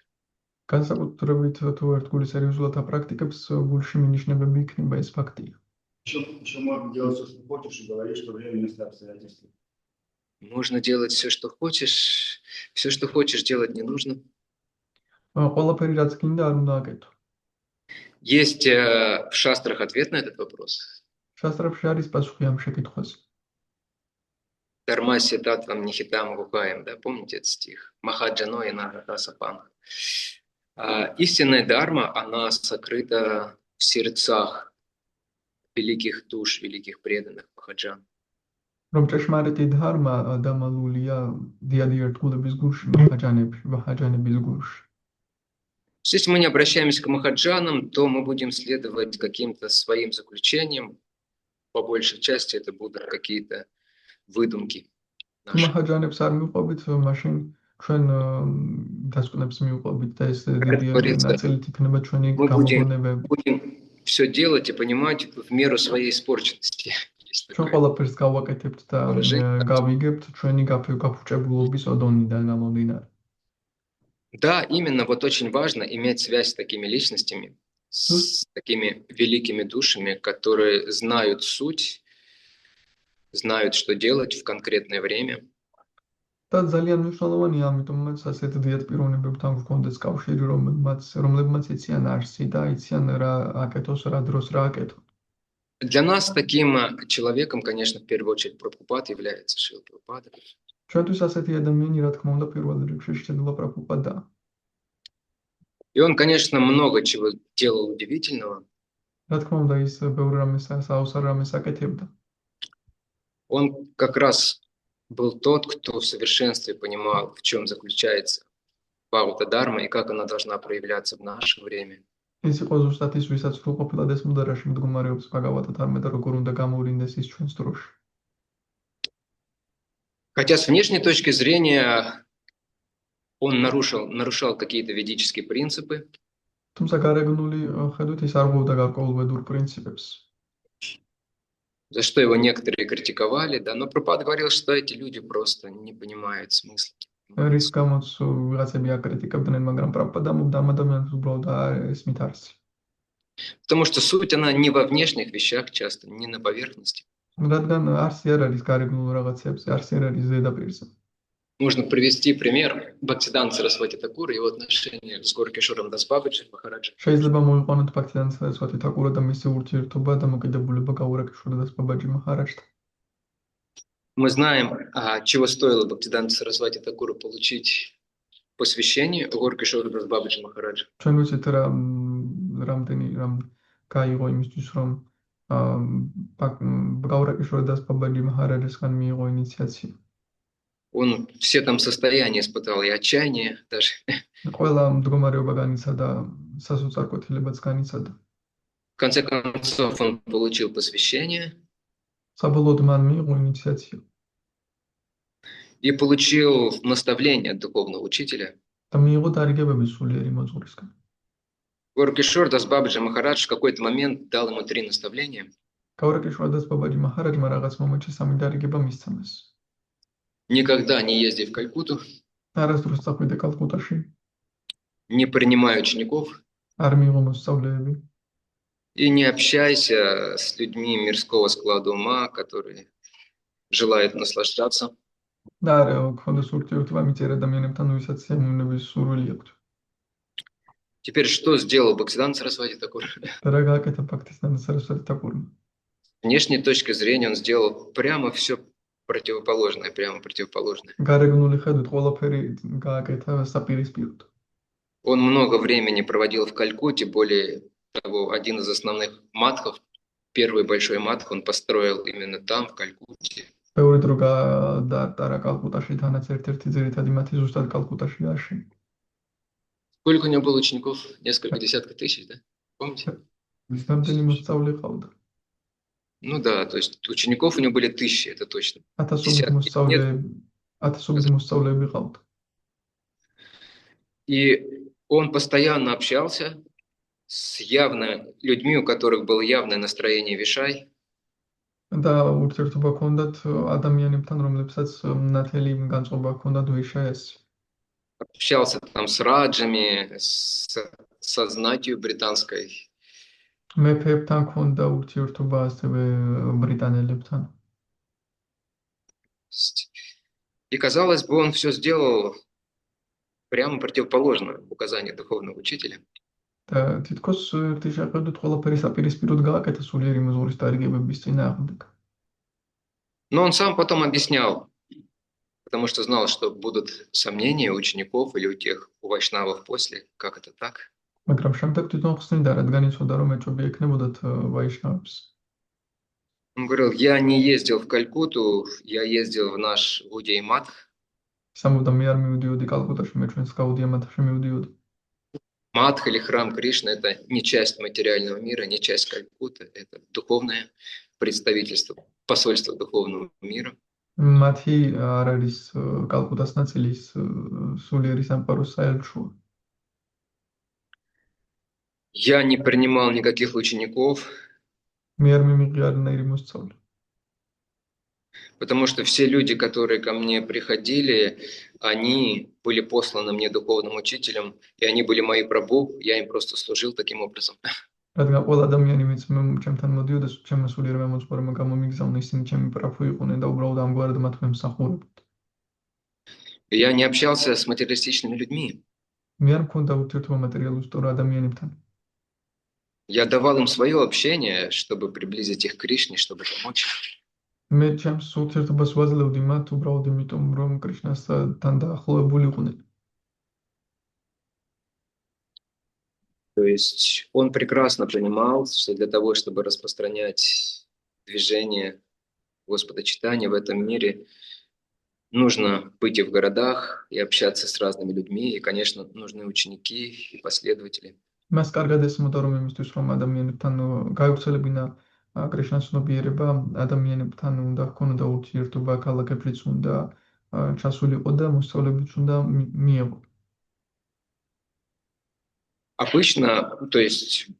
განსაკუთრებით თუ ერთ გული სერიოზულად აპრაქტიკებს, გულში მინიშნებები იქნება, ეს ფაქტია. Еще можно делать все, что хочешь, и говорить, что время место обстоятельства. Можно делать все, что хочешь делать не нужно. ყველაფერი რაც გინდა არ უნდა აკეთო. Есть в шастрах ответ на этот вопрос. შასტრებში არის პასუხი ამ შეკითხვაზე. Дармаси татвам нихитам гукаем, да, помните этот стих? Махаджано и нагатасапан. Истинная дарма, она сокрыта в сердцах великих душ, великих преданных махаджан. რომ ჭეშმარიტი ධარმა დამალულია დიადი ერთგულების გულში, მახაჯანების გულში. Если мы не обращаемся к махаджанам, то мы будем следовать каким-то своим заключениям. По большей части это будут какие-то выдумки. თუ მახაჯანებს არ მივყვებით, მაშინ ჩვენ დასკვნებს მივყვებით და ეს დიდი ნაწილით იქნება ჩვენი გამოგონებები. Будем все делать и понимать в меру своей испорченности. ჩვენ ყველაფერს გავაკეთებთ და გავიგებთ ჩვენი გაფუჭებულობის ოდონიდან გამომდინარე. Да, именно вот очень важно иметь связь с такими личностями, с такими великими душами, которые знают суть, знают, что делать в конкретное время. და ძალიან მნიშვნელოვანია, ამიტომაც ასეთ დიდ პიროვნებებთან გქონდეს კავშირი, რომლებმაც იციან არსი და იციან რა აკეთოს, რა დროს რა აკეთონ. Для нас таким человеком, конечно, в первую очередь Прабхупад является Шрила Прабхупада. ჩვენთვის ასეთი ადამიანი, რა თქმა უნდა, პირველ რიგში შრილა პრაბჰუპადაა. И он, конечно, много чего делал удивительного. რა თქმა უნდა, ის ბევრ რამეს საოცარ რამეს აკეთებდა. Он как раз был тот, кто в совершенстве понимал, в чем заключается Бхагавата Дарма и как она должна проявляться в наше время. ის იყო ზუსტად ის, ვისაც სრულყოფილად ეს მუდარაში მდგომარეობს ბაგავატა ධარმა და როგორ უნდა გამოვლინდეს ის ჩვენს დროში. Хотя с внешней точки зрения он нарушал какие-то ведические принципы. თუმცა გარეგნული ხედვით ის არ ღვევდა გარკვეულ ვედურ პრინციპებს. За что его некоторые критиковали, да, но Прабхупада говорил, что эти люди просто не понимают смысла. რის გამოც ვიღაცები აკრიტიკებდნენ, მაგრამ პრაბჰუპადამ ამ ადამიანს უბრალოდ ესმით არსი. Потому что суть, она не во внешних вещах часто, не на поверхности. რადგან არსი არ არის გარეგნულ რაღაცებზე, არსი არ არის ზედაპირზე. Можно привести пример Бхактисиданта Сарасвати Такура и его отношения с Горкишором Дасбабаджи Махараджа. შეიძლება მოვიყვანოთ ბхактисиданта Сарасвати Такура და მისი ურთიერთობა დამოკიდებულება გაურაკიშორა დასბაბაჯი მაჰარაჯთან. Мы знаем, чего стоило Бхактисиданта Сарасвати Такуру получить посвящение Горкишору Дасбабаджи Махараджа. ჩვენ ვიცით რამ გაიღო იმისთვის, რომ გაურაკიშორა დასბაბაჯი მაჰარაჯისგან მიიღო ინიციაცია. Он все там состояния испытал, и отчаяние даже. ყველა მდგომარეობა განიცადა, სასოწარკვეთილებაც განიცადა. В конце концов, он получил посвящение საბოლოოდ მან მიიღო ინიციაცია и получил наставление от духовного учителя. და მიიღო დარიგებები სულიერი მოძღვრისგან. Горкишор Дасбабаджи Махарадж в какой-то момент дал ему 3 наставления. გაურაკიშორა დასბაბაჯი მაჰარაჯმა რაღაც მომენტში 3 დარიგება მისცა მას. Никогда не езди в Калькутту, არასდროს წახვიდე კალკუტაში, не принимай учеников არ მიიღო მოსწავლეები и не общайся с людьми мирского склада ума, которые желает наслаждаться. და არა ქონდეს ურთიერთობა მიწერ ადამიანებთან, ვისაც სიამოვნების სურვილი აქვთ. Теперь что сделал Бхактисиданта Сарасвати Такур? და რა გააკეთა Бхактисиданта Сарасвати Такурმა? С внешней точки зрения он сделал прямо все противоположное, прямо противоположное. გარეგნული ხედვით ყველაფერი გააკეთა საპირისპიროდ. Он много времени проводил в Калькутте, более того, один из основных матхов, первый большой матх, он построил именно там, в Калькутте. ბევრი დრო გადაატარა კალკუტაში, თანაც ერთ-ერთი ძირითადი მათი ზუსტად კალკუტაში ააშენა. Сколько у него было учеников? Несколько десятков тысяч, да? Помните? რამდენი მოსწავლე ყავდა? Ну да, то есть учеников у него были тысячи, это точно. ათასობით მოსწავლეები ყავდა. И он постоянно общался с явно людьми, у которых было явное настроение вишай. და ურთიერთობა ჰქონდათ ადამიანებთან, რომლებსაც ნათელი განწყობა ჰქონდათ ვიშაეს. Общался там с раджами, со знатью британской. მეფეებთან ჰქონდა ურთიერთობა ასევე ბრიტანელებთან. И казалось бы, он все сделал прямо противоположно указанию духовного учителя. და თითქოს ერთი შეხედვით ყველაფერი საპირისპიროდ გააკეთა სულიერი მოზღურის დარიგებების წინააღმდეგ. Но он сам потом объяснял, потому что знал, что будут сомнения у учеников или у тех, у вайшнавов после, как это так. მაგრამ შემდეგ თვითონ ხსნიდა, რადგან იცოდა, რომ ეჭვები ექნებოდათ ვაიშნავებს. Он говорил, я не ездил в Калькутту, я ездил в наш Гудей Матх. სამობდა მე არ მივიდიოდი კალკუტაში, მე ჩვენს გაუდია მათში მივიდიოდი. Матх или храм Кришны – это не часть материального мира, не часть Калькутты, это духовное представительство, посольство духовного мира. მათი არ არის კალკუტას ნაწილი, სულიერი სამყაროს საელჩოა. Я не принимал никаких учеников, მე არ მიმიღე არანაირი მოსწავლე. потому что все люди, которые ко мне приходили, они были посланы мне духовным учителем, и они были мои прабху, я им просто служил таким образом. რადგან ყველა ადამიანი ჩემთან მოდიოდა, ჩემმა სულიერმა მოძღვარმა გამომიგზავნა, ისინი ჩემი პრაფუ იყვნენ და უბრალოდ ამგვარად მათ ვემსახურებოდ. И я не общался с материалистичными людьми. მე არ მქონდა ურთიერთობა მატერიალისტურ ადამიანებთან. Я давал им свое общение, чтобы приблизить их к Кришне, чтобы помочь. მე ჩემს ურთიერთობას ვაძლევდი მათ უბრალოდ იმიტომ, რომ კრიშნასთან დაახლოებულიყვნენ. То есть он прекрасно понимал, что для того, чтобы распространять движение Господа Чайтаньи в этом мире, нужно быть и в городах, и общаться с разными людьми, и, конечно, нужны ученики и последователи. მას კარგად ესმოდა, რომ იმისთვის, რომ ადამიანებთან გაევრცელებინა კრიშნას ცნობიერება, ადამიანებთან უნდა ჰქონოდა ურთიერთობა, ქალაქებშიც უნდა ჩასულიყო და მოსწავლებიც უნდა მიეღო. Обычно, то есть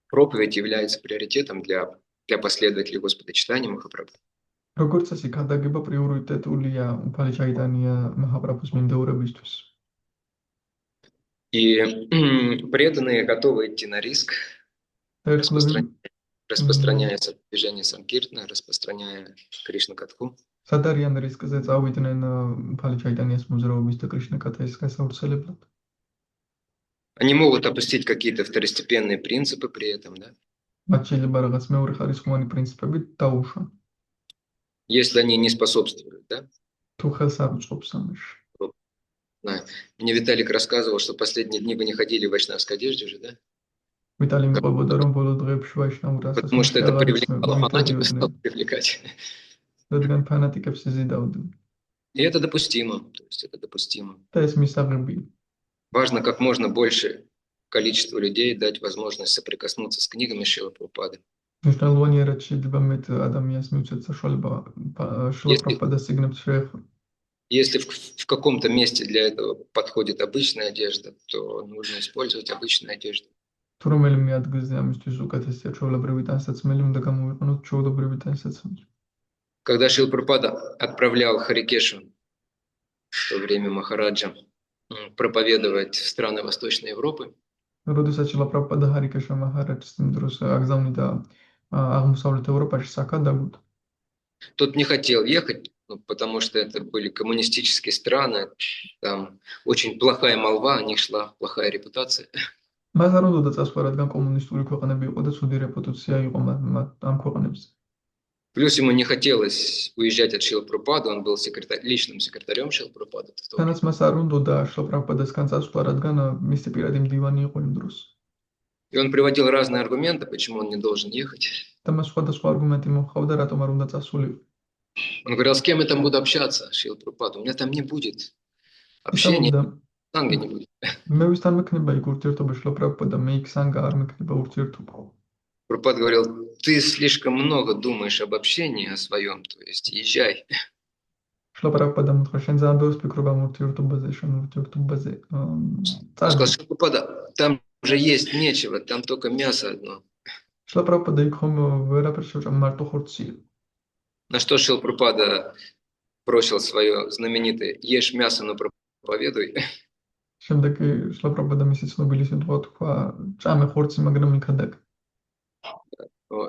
проповедь является приоритетом для последователей Господа Чайтаньи Махапрабху. როგორც წესი, ქადაგება პრიორიტეტულია უფალი ჩაიტანია მაჰაპრაბჰუს მიმდევრებისთვის. И преданные готовы идти на риск, распространяя движение Санкиртана, распространяя Кришна Катху. სად არიან რისკზე წავიდნენ უფალი ჩაიტანიას მოძრაობის და კრიშნა კათაის გასავრცელებლად? Они могут опустить какие-то второстепенные принципы при этом, да? მათ შეიძლება რაღაც მეორეხარისხოვანი პრინციპები დაუშვან. Если они не способствуют, да? თუ ხელს არ უწყობს ამაში. Мне Виталик рассказывал, что последние дни вы не ходили в вайшнавской одежде уже, да? ვიტალი მყვებოდა, რომ ბოლო დღეებში ვაიშნაურ ასას Потому что это привлекало фанатиков, стало привлекать. რადგან ფანატიკებს იზიდავდნენ. И это допустимо, то есть это допустимо. და ეს მისაღებია. Важно как можно больше количество людей дать возможность соприкоснуться с книгами Шрилы Прабхупады. მნიშვნელოვანია, რაც შეიძლება მეტ ადამიანს მივცეთ საშუალება შრილა პრაბჰუპადას სიგნებს შეეხო. Если в каком-то месте для этого подходит обычная одежда, то нужно использовать обычную одежду. თუ რომელიმე ადგილზე ამისთვის უკეთესია ჩვეულებრივი ტანსაცმელი, უნდა გამოვიყენოთ ჩვეულებრივი ტანსაცმელი. Когда Шрила Прабхупада отправлял Харикешу в то время Махараджа проповедовать в страны Восточной Европы, როდესაც შრილა პრაბჰუპადა ჰარიკეშა მაჰარაჯს იმ დროს აგზავნიდა აღმოსავლეთ ევროპაში საკად დაგვით. Тот не хотел ехать, ну, потому что это были коммунистические страны, там очень плохая молва, о них шла плохая репутация. მას არ უნდა წასვლა, რადგან კომუნისტური ქვეყნები იყო და ცუდი რეპუტაცია იყო ამ ქვეყნებზე. Плюс ему не хотелось уезжать от Шилпрапада, он был личным секретарем Шилпрапада. თანაც მას არ უნდა შილ პრაბჰუდასგან წასვლა, რადგან მისი პირადი მდივანი იყო იმ დროს. И он приводил разные аргументы, почему он не должен ехать. და მას სხვადასხვა არგუმენტი მოჰყავდა, რატომ არ უნდა წასულიყო. Он говорил, с кем я там буду общаться, Шилпрапада, у меня там не будет общения, санга не будет. მე ვისთან მექნება იქ ურთიერთობა შილ პრაბჰუდა, მე იქ სანგა არ მექნება ურთიერთობა. Прабхупад говорил, ты слишком много думаешь об общении, о своем, то есть езжай. შილ პრაბჰუდა მოთხრა, შენ ძალიან ბევრს ფიქრობ ამ ურთიერთობაზე, შენ ურთიერთობაზე. Он сказал, Шилпрапада, там же есть нечего, там только мясо одно. შილ პრაბჰუდა იქ ხომ ვერაფერს შეჭამ, მარტო ხორცია. На что Шилпрапада бросил свое знаменитое «Ешь мясо, но проповедуй». შემდეგ შილ პრაბჰუდა მისი ცნობილი სიტყვა თქვა, ჭამე ხორცი, მაგრამ იქადაგე.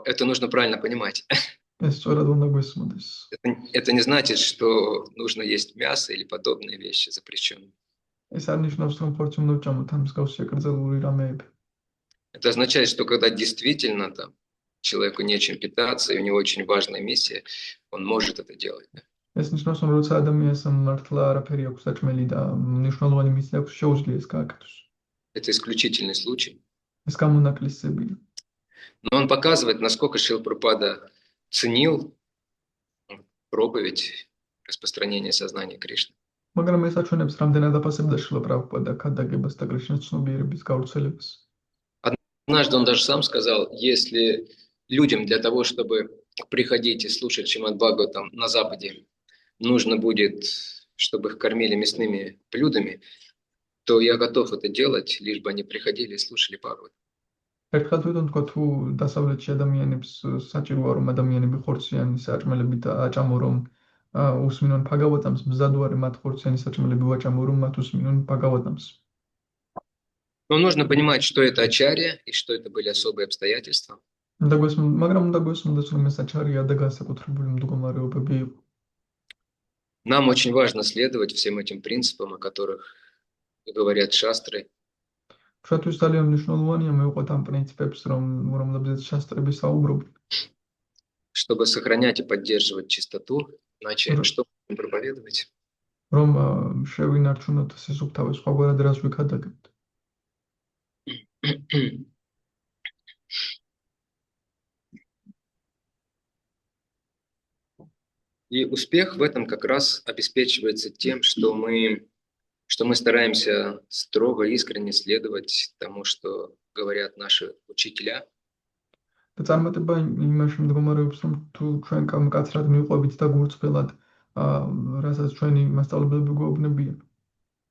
Это нужно правильно понимать. ეს სწორად უნდა გვესმოდეს. Это не значит, что нужно есть мясо или подобные вещи запрещенные. ეს არ ნიშნავს, რომ ხორცი უნდა ვჭამოთ ამ მსგავსი აკრძალული რამეები. Это означает, что когда действительно там человеку нечем питаться, и у него очень важная миссия, он может это делать. ეს ნიშნავს, რომ როცა ადამიანს მართლა არაფერი აქვს საჭმელი და მნიშვნელოვანი მისია აქვს, შეუძლია ეს გააკეთოს. Это исключительный случай. ეს გამონაკლისებია. Но он показывает, насколько Шилпрапада ценил проповедь, распространение сознания Кришны. მაგრამ ეს აჩვენებს, რამდენად აფასებდა შილ პრაბჰუდა ქადაგებას და კრიშნას ცნობიერების გავრცელებას. Однажды он даже сам сказал, если людям для того, чтобы приходить и слушать Шримад Бхагаватам на Западе, нужно будет, чтобы их кормили мясными блюдами, то я готов это делать, лишь бы они приходили и слушали Бхагаватам. ერთხელ თვითონ თქვა, თუ დასავლეთში ადამიანებს საჭიროა, რომ ადამიანები ხორციანი საჭმელებით აჭამო, რომ უსმინონ ბჰაგავატამს, მზად ვარ მათ ხორციანი საჭმელები ვაჭამო, რომ მათ უსმინონ ბჰაგავატამს. Но нужно понимать, что это ачарья и что это были особые обстоятельства. მაგრამ უნდა გვესმოდეს, რომ ეს აჩარია და განსაკუთრებული მდგომარეობები იყო. Нам очень важно следовать всем этим принципам, о которых говорят шастры. ჩვენთვის ძალიან მნიშვნელოვანია მივყვეთ ამ პრინციპებს, რომლებზეც შასტრები საუბრობენ. Чтобы сохранять и поддерживать чистоту, иначе что будем проповедовать? რომ შევინარჩუნოთ სისუფთავე, სხვაგვარად რას ვიქადაგებთ. И успех в этом как раз обеспечивается тем, что мы стараемся строго, искренне следовать тому, что говорят наши учителя. და წარმატება იმაში მდგომარეობს, რომ თუ ჩვენ კამკაცრად მივყვებით და გურწმელად, რასაც ჩვენი მასწავლებლები გვეუბნებიან.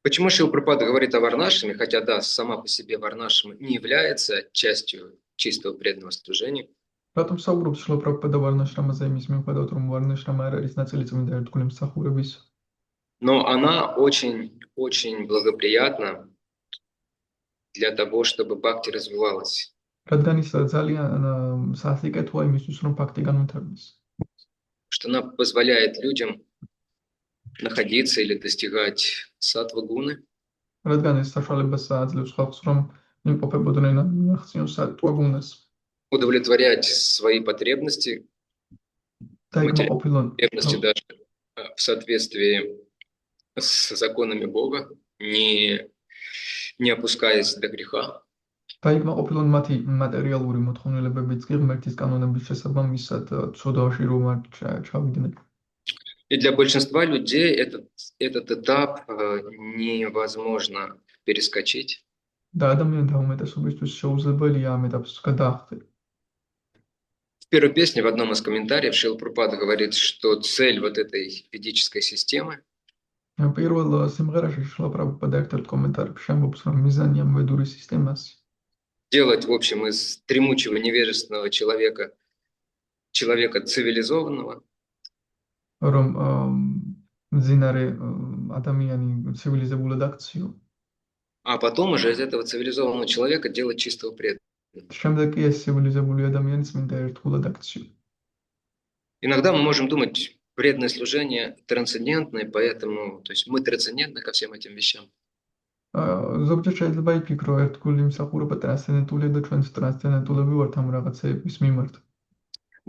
Почему Шилпрапада говорит о варнашраме, хотя да, сама по себе варнашрама не является частью чистого преданного служения. რატომ საუბრობს შილ პრაბჰუდა ვარნაშრამაზე იმის მიუხედავად, რომ ვარნაშრამა არ არის ნაწილი წმინდა ერთგული მსახურების? Но она очень благоприятна для того, чтобы бхакти развивалась. რადგან ის ძალიან სასიკეთოა იმისთვის, რომ ბхакти განვითარდეს. Что она позволяет людям находиться или достигать саттва-гуны. რადგან ეს საშუალებას აძლევს ხალხს, რომ იმყოფებოდნენ ან მიაღწიონ სატვა-გუნას. Удовлетворять свои потребности, потребности даже в соответствии с законами Бога, не опускаясь до греха. დაიკმაყოფილონ მათი მატერიალური მოთხოვნილებებიც კი ღმერთის კანონების შესაბამისად ცოდვაში რომ არ ჩავიდნენ. И для большинства людей этот этап невозможно перескочить. და ადამიანთა უმეტესობისთვის შეუძლებელია ამ ეტაპს გადაახტება. В первой песне в одном из комментариев Шрила Прабхупада говорит, что цель вот этой ведической системы პირველ სიმღერაში შრილა პრაბჰუპადა ერთ-ერთ კომენტარებში ამბობს, რომ მიზანია მვედური სისტემას делать, в общем, из дремучего невежественного человека цивилизованного. რომ მძინარე ადამიანი ცივილიზებულად აქციო. А потом уже из этого цивилизованного человека делать чистого преданного. შემდეგ კი ეს ცივილიზებული ადამიანი წმინდა ერთგულად აქციო. Иногда мы можем думать, преданное служение трансцендентное, поэтому, то есть мы трансцендентны ко всем этим вещам. ზოგჯერ შეიძლება იფიქრო ერთგული მსახურება ტრანსცენდენტულია და ჩვენც ტრანსცენდენტულები ვართ ამ რაღაცეების მიმართ.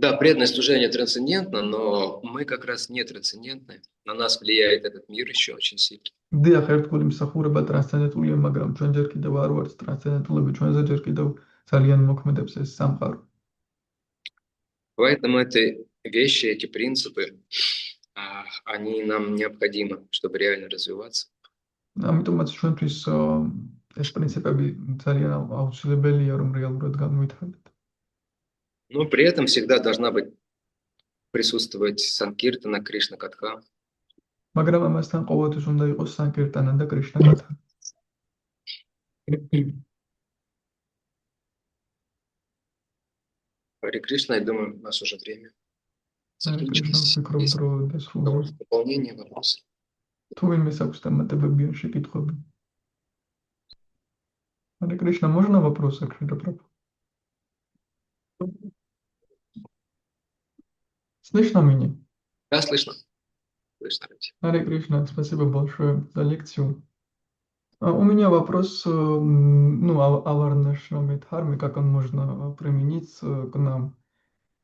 Да, преданное служение трансцендентно, но мы как раз не трансцендентны. На нас влияет этот мир еще очень сильно. დიახ, ერთგული მსახურება ტრანსცენდენტულია, მაგრამ ჩვენ ჯერ კიდევ არ ვართ ტრანსცენდენტულები, ჩვენზე ჯერ კიდევ ძალიან მოქმედებს ეს სამყარო. Поэтому эти вещи, эти принципы, они нам необходимы, чтобы реально развиваться. ამიტომაც ჩვენთვის ეს პრინციპები ძალიან აუცილებელია, რომ რეალურად განვითარდეთ. Но при этом всегда должна присутствовать Санкиртана, Кришна Катха. მაგრამ ამასთან ყოველთვის უნდა იყოს სანკირტანა და კრიშნა კათა. Харе Кришна, я думаю, у нас уже время Харе Кришна, закончилось. ვფიქრობ, Есть რომ დასრულდა. дополнение, вопросы? თუ ვინმეს აქვს დამატებები ან შეკითხვები. Харе Кришна, можно вопрос, Акшира Прабhu? Слышно меня? Да, слышно. Слышно. Харе Кришна, спасибо большое за лекцию. У меня вопрос, ну, о Варнашраме Дхарме, как он можно применить к нам.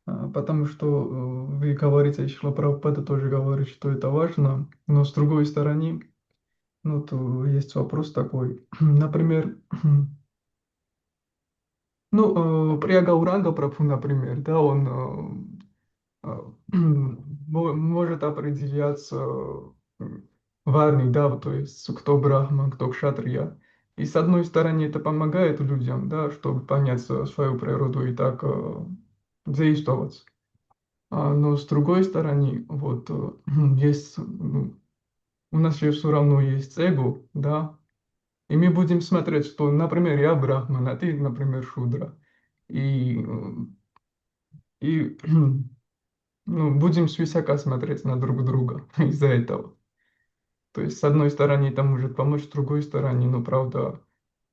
Потому что вы говорите, Шрила Прабхупада тоже говорит, что это важно, но с другой стороны, ну, то есть вопрос такой. Например, ну, Прияга Уранга Прабху, например, да, он может определяться варни, да, то есть кто брахман, кто кшатрия. И с одной стороны это помогает людям, да, чтобы понять свою природу и так действовать. Но с другой стороны, вот есть, у нас же все равно есть эго, да, и мы будем смотреть, что, например, я брахман, а ты, например, шудра. И ну, будем свысока смотреть на друг друга из-за этого. То есть, с одной стороны, это может помочь, с другой стороны, ну, правда,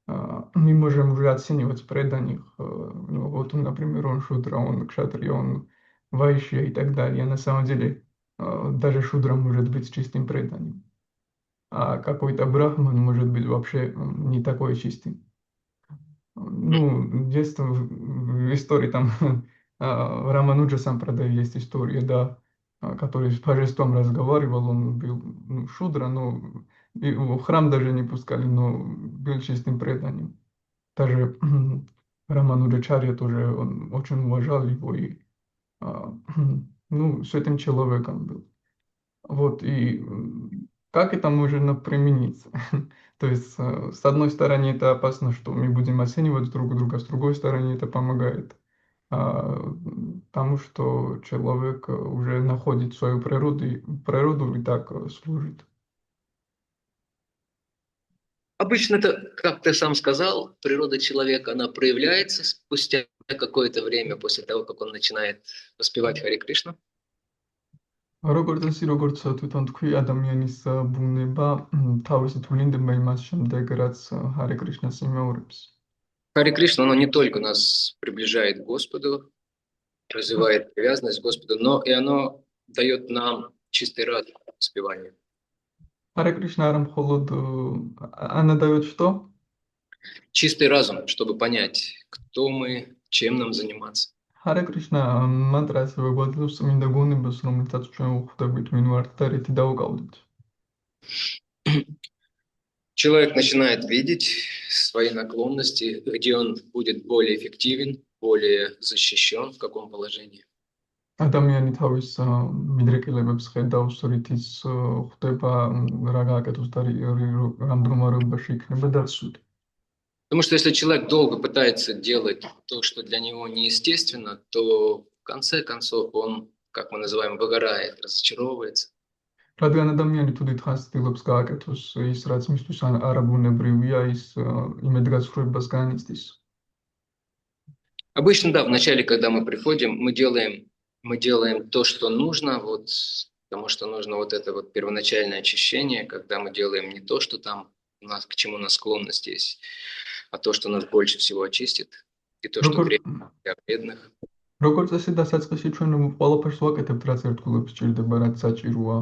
мы можем уже оценивать преданных. Ну, вот он, например, он шудра, он кшатрия, он вайшья и так далее. На самом деле, даже шудра может быть чистым преданным. А какой-то брахман может быть вообще не такой чистым. Ну, есть в истории там в Рамануджа Сампрадай есть история, да, который с божеством разговаривал, он был шудра, но его в храм даже не пускали, но был чистым преданным. Даже Рамануджачарья тоже, он очень уважал его и, ну, с этим человеком был. Вот, и как это можно примениться? То есть, с одной стороны, это опасно, что мы будем оценивать друг друга, с другой стороны, это помогает тому, что человек уже находит свою природу и так служит. Обычно это, как ты сам сказал, природа человека, она проявляется спустя какое-то время после того, как он начинает воспевать Харе Кришна. როგორც წესი, როგორც თვითონ თქვი, ადამიანის ბუნება თავისით ვლინდება იმას შემდეგ, რაც ჰარე კრიშნას იმეორებს. Харе Кришна, оно не только нас приближает к Господу, развивает привязанность к Господу, но и оно дает нам чистый разум воспевания. Харе Кришна არა მხოლოდ она дает что? Чистый разум, чтобы понять, кто мы, чем нам заниматься. Харе Кришна მანტრა ასევე გვაძლევს წმინდა გონებას, რომელსაც ჩვენ ვხვდებით, ვინ ვართ და რითი დავუკავდით. Человек начинает видеть свои наклонности, где он будет более эффективен, более защищен, в каком положении. ადამიანი თავის მიდრეკილებებს ხედავს, რითიც ხვდება რა გააკეთოს და რამ მდგომარეობაში იქნება დაცული. Потому что если человек долго пытается делать то, что для него неестественно, то в конце концов он, как мы называем, выгорает, разочаровывается. რადგან ადამიანი თუ დიდხანს ცდილობს გააკეთოს ის, რაც მისთვის არაბუნებრივია, ის იმედგაცრუებას განიცდის. Обычно, да, вначале, когда мы приходим, мы делаем то, что нужно, вот, потому что нужно вот это вот первоначальное очищение, когда мы делаем не то, что там у нас, к чему у нас склонность есть, а то, что нас больше всего очистит, и то, что требует для бедных. როგორც წესი დასაწყისში ჩვენ ყველაფერს ვაკეთებთ, რაც ერთგულებს სჭირდება, რაც საჭიროა,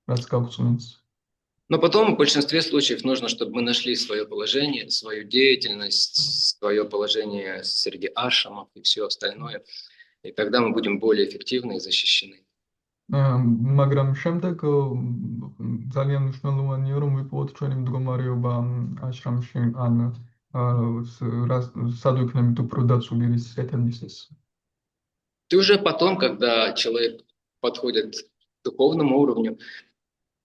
რაც გაგვწმენს. Но потом в большинстве случаев нужно, чтобы мы нашли свое положение, свою деятельность, свое положение среди ашрамов и все остальное. И тогда мы будем более эффективны и защищены. მაგრამ შემდეგ ძალიან მნიშვნელოვანია, რომ ვიპოვოთ ჩვენი მდგომარეობა აშრამში, ან სად ვიქნებით უფრო დაცული რის ეთერმისის. И уже потом, когда человек подходит к духовному уровню,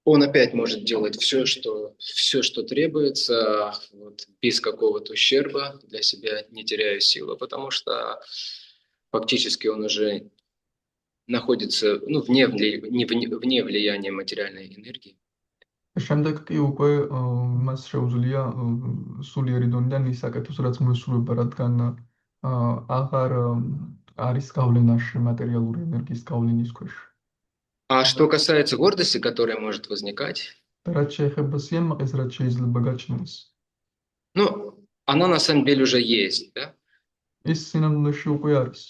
он опять может делать все, что требуется, вот, без какого-то ущерба для себя, не теряя силы, потому что фактически он уже находится вне влияния материальной энергии. შემდეგ კი უკვე მას შეუძლია სულიერი დონიდან ის აკეთოს, რაც მოსულობა, რადგან აღარ არის გავლენაში მატერიალური ენერგიის გავლენის ქვეშ. А что касается гордости, которая может возникать, და რაც შეეხება სიამაყეს, რაც შეიძლება გაჩნდეს, она на самом деле уже есть, да? ის სინამდვილეში უკვე არის.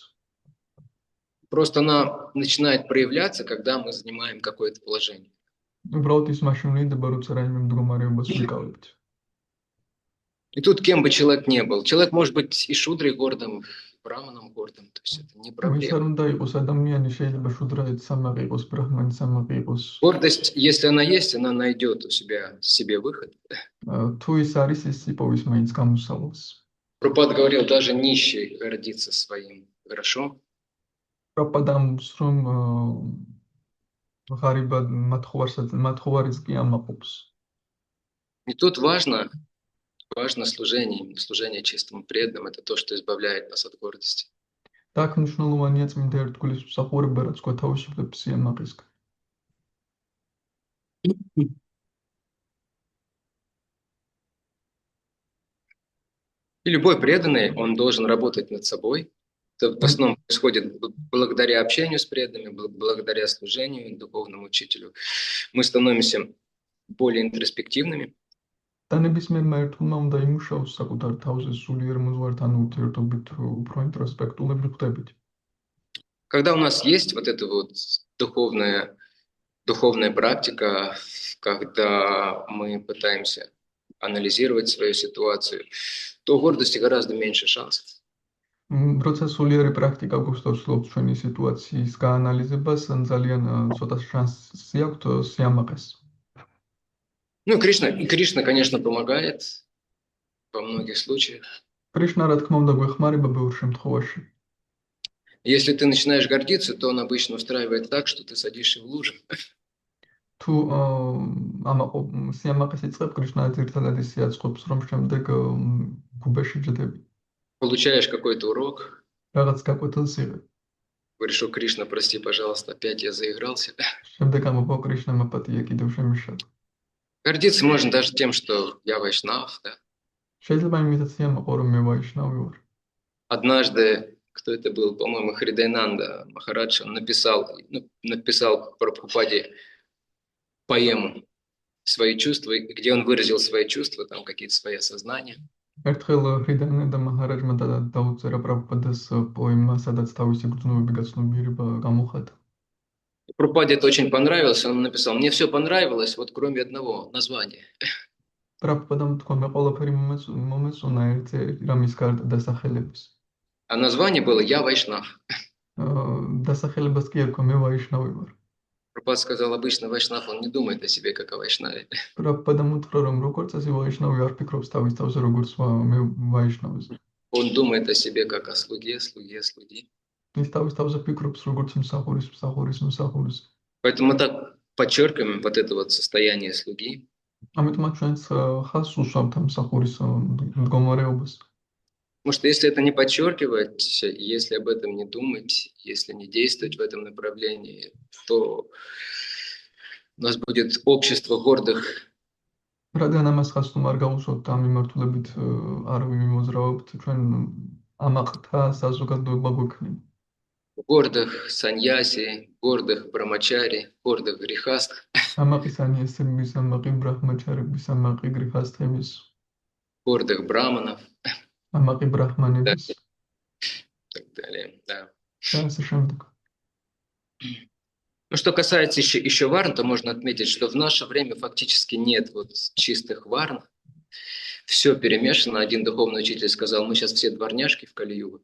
Просто она начинает проявляться, когда мы занимаем какое-то положение. უბრალოდ ის მაშინ ვლინდება, როცა რაიმე მდგომარეობას ვიკავებთ. И тут кем бы человек ни был, человек может быть и шудрой гордым, и браманом гордым, то есть это не ვინც проблема. არ უნდა იყოს ადამიანი, შეიძლება შუდრაიც სამაყი იყოს, ბრაჰმანი სამაყი იყოს. Гордость, если она есть, она найдет у себя себе выход. თუ ის არის, ის იპოვის მაინც გამოსავალს. Прабхупада говорил, даже нищий гордится своим грошом. პრაპადამს რომ ღარიბად მათხოვარიც კი ამაყობს. И тут важно служение, именно служение чистым преданным, это то, что избавляет нас от гордости. Так მნიშვნელოვანია წმინდა ერთგულის მსახურება, რაც გვათავისუფლებს სიამაყისგან. И любой преданный, он должен работать над собой. Это в основном происходит благодаря общению с преданными, благодаря служению духовному учителю. Мы становимся более интроспективными. და ნებისმიერმა ერთგულმა უნდა იმუშაოს საკუთარ თავზე სულიერ მოზღვართან ურთიერთობით უფრო ინტროსპექტულები ხდებით. Когда у нас есть вот эта вот духовная практика, когда мы пытаемся анализировать свою ситуацию, то у гордости гораздо меньше шансов. როცა სულიერი პრაქტიკა გვაქვს და ვცდილობთ ჩვენი სიტუაციის გაანალიზებას, ძალიან ცოტა შანსი აქვთ სიამაყეს. Кришна, конечно, помогает во многих случаях. კრიშნა, რა თქმა უნდა, გვეხმარება ბევრ შემთხვევაში. Если ты начинаешь гордиться, то он обычно устраивает так, что ты садишься в лужу. თუ სიამაყეს იწყებ, კრიშნა ძირითადად ისე აწყობს, რომ შემდეგ გუბეში ჯდები. Получаешь какой-то урок. Რაღაც გაკვეთილს იღებ. Говоришь, о, Кришна, прости, пожалуйста, опять я заигрался. შემდეგ ამბობ, კრიშნა, მაპატია, კიდევ შემიშალა. Гордиться можно даже тем, что я вайшнав, да. შეიძლება იმითაც სიამაყო, რომ მე ვაიშნავი ვარ. Однажды, кто это был, по-моему, Хридайнанда Махарадж, он написал Прабхупаде поэму «Свои чувства», где он выразил свои чувства, там какие-то свои осознания. ერთხელ ხრიდანანდა მაჰარაჯმა დაუწერა პრაბჰუპადას პოემა, სადაც თავისი გრძნობები გაცნობიერება გამოხატა. Прабхупаде это очень понравилось, он написал: мне все понравилось, вот кроме одного названия. პრაბჰუპადამ თქვა, მე ყველაფერი მომეწონა ერთი რამის გარდა დასახელების. А название было «Я вайшнав». დასახელებას კი ერქვა, მე ვაიშნავი ვარ. Прабхупада сказал, обычно вайшнав, он не думает о себе, как о вайшнаве. პრაბჰუპადამ უთხრა, რომ როგორც წესი ვაიშნავი არ ფიქრობს თავის თავზე, როგორც მე ვაიშნავზე. Он думает о себе, как о слуге. ის თავის თავზე ფიქრობს, როგორც მსახურის. Поэтому мы так подчеркиваем вот это вот состояние слуги. ამიტომ ჩვენს ხაზს უსვამთ ამ მსახურის მდგომარეობას. Потому что если это не подчеркивать, если об этом не думать, если не действовать в этом направлении, то у нас будет общество гордых. რადგან ამას ხაზს თუ არ გავუსვამთ, ამ მიმართულებით არ ვიმოძრავებთ, ჩვენ ამაყთა საზოგადოება გვექნება. Гордых саньяси, гордых брамачари, гордых грехаст. ამაყი სანიასების, ამაყი ბრაჰმაჩარების, ამაყი გრიჰასთების, гордых браманов. ამაყი ბრაჰმანების. Так далее, да. და ასე შემდეგ. Ну, что касается еще варн, то можно отметить, что в наше время фактически нет вот чистых варн. Все перемешано. Один духовный учитель сказал, мы сейчас все дворняжки в Кали-Югу.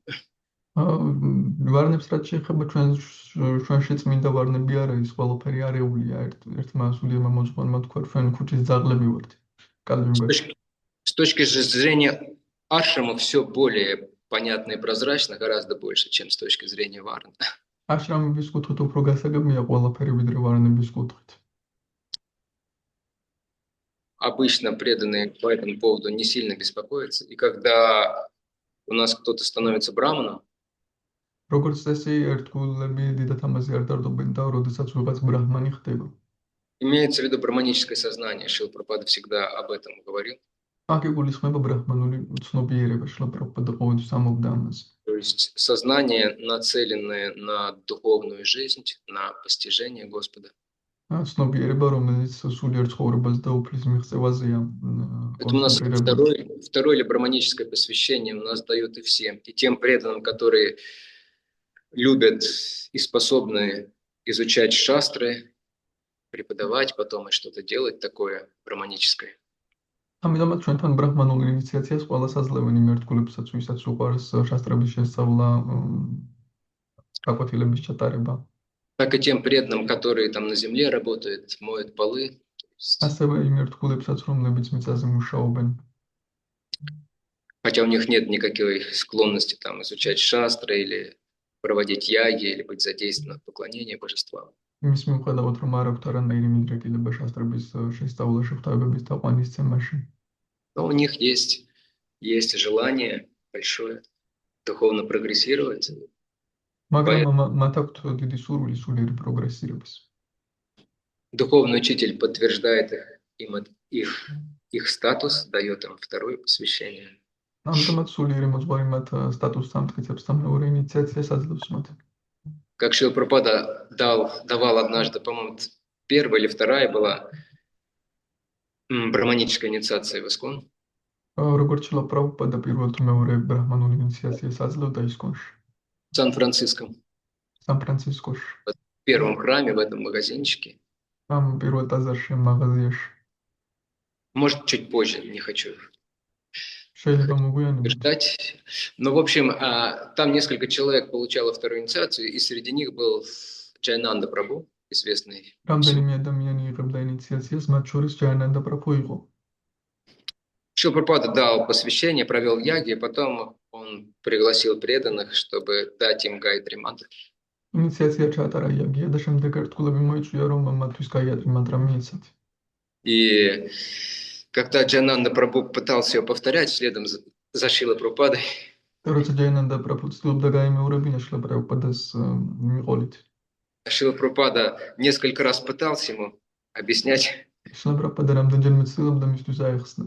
ვარნებს რაც შეეხება ჩვენში წმინდა ვარნები არ არის, ყველაფერი არეულია ერთმა სულიერმა მოძღვარმა თქვა, ჩვენ ქუჩის ძაღლები ვართ კალიუგაში. С точки же зрения ашрама все более понятно и прозрачно, гораздо больше, чем с точки зрения варн. აშრამების კუთხით უფრო გასაგებია ყველაფერი ვიდრე ვარნების კუთხით. Обычно преданные по этому поводу не сильно беспокоятся. И когда у нас кто-то становится браманом, როგორც წესი, ერთგულები დიდათ ამაზე არ დარდობენ და როდესაც ვიღაც ბრაჰმანი ხდება. имеется в виду браманическое сознание. Шрила Прабхупада всегда об этом говорил. აქ იგულისხმება ბრაჰმანული ცნობიერება, შრილა პრაბჰუპადა ყოველთვის ამბობდა ამაზე. То есть сознание, нацеленное на духовную жизнь, на постижение Господа. ცნობიერება, რომელიც სულიერ ცხოვრებას და უფლის მიღწევაზეა Поэтому у нас კონცენტრირებული. второе или браманическое посвящение у нас дают и всем. И тем преданным, которые любят и способны изучать шастры, преподавать потом и что-то делать такое браманическое. ამიტომაც ჩვენთან ბრაჰმანულ ინიციაციას ყველა საზლევენ იმ ერთგულებსაც, ვისაც უყვარს შასტრების შესწავლა, გაკვეთილების ჩატარება. Так и тем преданным, которые там на земле работают, моют полы. ასევე იმ ერთგულებსაც, რომლებიც მიწაზე მუშაობენ. Хотя у них нет никакой склонности там изучать шастры или проводить яги, или быть задействованным в поклонении божествам. იმის მიუხედავად, რომ არ აქვთ არანაირი მიდრეკილება შასტრების შესწავლაში, ღვთაებების თაყვანისცემაში. Но у них есть желание большое духовно прогрессировать. მაგრამ მათ აქვთ დიდი სურვილი სულიერი პროგრესირების. Духовный учитель подтверждает их статус, дает им второе посвящение. ამიტომაც სულიერი მოძღვარი მათ სტატუსს ამტკიცებს და მეორე ინიციაციას აძლევს მათ. Как Шрила Прабхупада давал однажды, по-моему, первая или вторая была браманическая инициация в Искон. როგორც შრილა პრაბჰუპადა პირველ თუ მეორე ბრაჰმანული ინიციაციას აძლევდა ისკონში, В Сан-Франциско. სან-ფრანცისკოში, В первом храме, в этом магазинчике. ამ პირველ ტაძარში, მაღაზიაში. Может, чуть позже, не хочу შეიძლება მოგვიანებით. утверждать. Но, в общем, там несколько человек получало вторую инициацию, и среди них был Джайнанда Прабху, известный. რამდენიმე ადამიანი იღებდა ინიციაციას, მათ შორის ჯაიანანდა პრაბჰუ იყო. Шрила Прабхупада дал посвящение, провел яги, и потом он пригласил преданных, чтобы дать им гайатри мантру. ინიციაცია ჩაატარა იაგია და შემდეგ ერთგულები მოიწვია, რომ მათთვის გაიატრი მანტრა მიეცათ. И когда Джайнанда Прабху пытался ее повторять следом за Шрилой Прабхупадой, და როცა ჯაიანანდა პრაბჰუ ცდილობდა გაიმეორებინა შრილა პრაბჰუპადას მიყოლით. Шрила Прабхупада несколько раз пытался ему объяснять, შრილა პრაბჰუპადა რამდენჯერმე ცდილობდა მისთვის აეხსნა.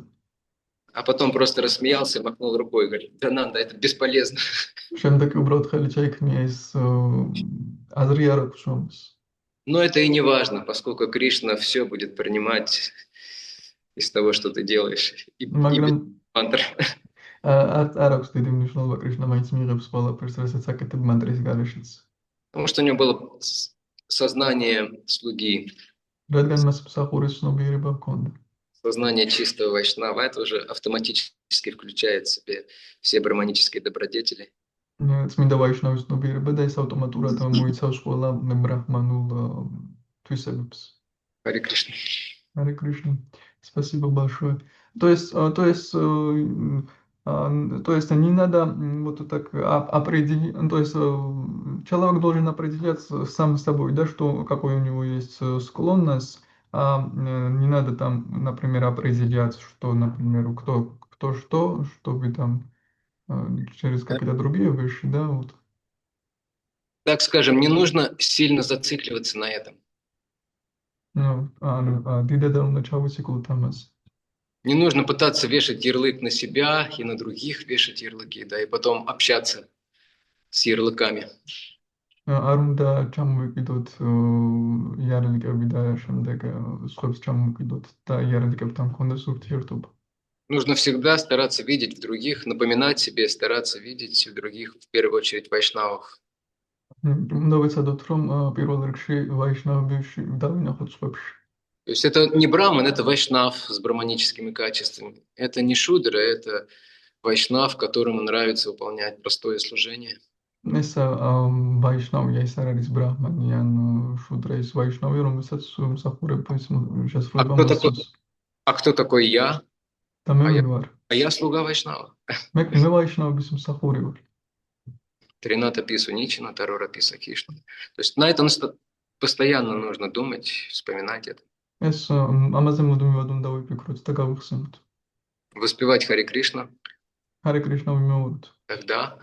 а потом просто рассмеялся, махнул рукой и говорит: Джайнанда, это бесполезно. შემდეგ უბრალოდ ხელი ჩაიქნია ეს აზრი არ აქვს შრომის. Но это и не важно, поскольку Кришна все будет принимать из того, что ты делаешь. И მაგრამ мантр. არ აქვს დიდი მნიშვნელობა, კრიშნა მაინც მიიღებს ყველაფერს, რასაც აკეთებ მანტრის გარეშეც. Потому что у него было сознание слуги, რადგან მას მსახურის ცნობიერება ჰქონდა. сознание чистого вайшнава, это уже автоматически включает в себе все браманические добродетели. წმინდა ვაიშნავის ცნობიერება და ეს ავტომატურად მოიცავს ყველა ბრაჰმანულ თვისებებს. Харе Кришна. Харе Кришна. Спасибо большое. То есть не надо вот так определить, то есть человек должен определять сам с собой, да, что какой у него есть склонность, а не надо там, например, определять, что, например, кто что, чтобы там через какие-то другие вещи, да, вот. Так скажем, не нужно сильно зацикливаться на этом. Ну, დიდად არ უნდა ჩავიცეკვოთ ამას. Не нужно пытаться вешать ярлык на себя и на других вешать ярлыки, да, и потом общаться с ярлыками. არ უნდა ჩამოვიკიდოთ იარლიკები და შემდეგ სხვებს ჩამოვიკიდოთ და იარლიკებთან გქონდეს ურთიერთობა. Нужно всегда стараться видеть в других, напоминать себе, стараться видеть в других, в первую очередь, вайшнавов. უნდა ვეცადოთ, რომ პირველ რიგში ვაიშნავებში დავინახოთ სხვებში. То есть это не браман, это вайшнав с браманическими качествами. Это не шудра, это вайшнав, которому нравится выполнять простое служение. ეს ვაიშნავია, ეს არ არის ბრაჰმანი ან შუდრა, ის ვაიშნავია, რომელსაც მსახურების შესრულება кто такой- მოსწონს. А кто такой я? და მე А ვინ ვარ? А я слуга вайшнава. მე ვაიშნავების მსახური ვარ. Трината пису Ничина, Тарора писа Кишна. То есть на это постоянно нужно думать, вспоминать это. ეს ამაზე მუდმივად უნდა ვიფიქროთ და გავიხსენოთ. Воспевать Хари Кришна, ჰარე კრიშნა ვიმეოროთ. тогда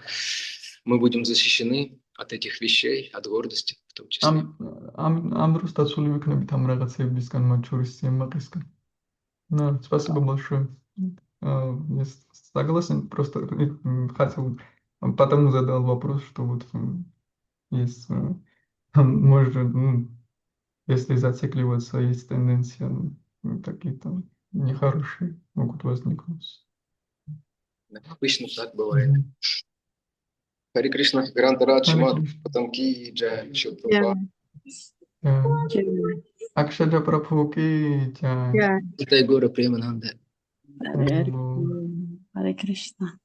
мы будем защищены от этих вещей, от гордости в том числе. ამ დროს დაცული ვიქნებით ამ რაღაცებისგან, მათ შორის სიამაყისგან. Спасибо большое. Я согласен, просто хотел потому задал вопрос, что вот есть, может, если зацикливаться, есть тенденция, какие-то нехорошие могут возникнуть. Обычно так бывает. Хари Кришна, Гранта Радж, Харе Мат, Кришна. Патамки, Джай, Шилпрапа. Акшаджа Прабхуки, Это Егора Премананда. Hare Hare Krishna.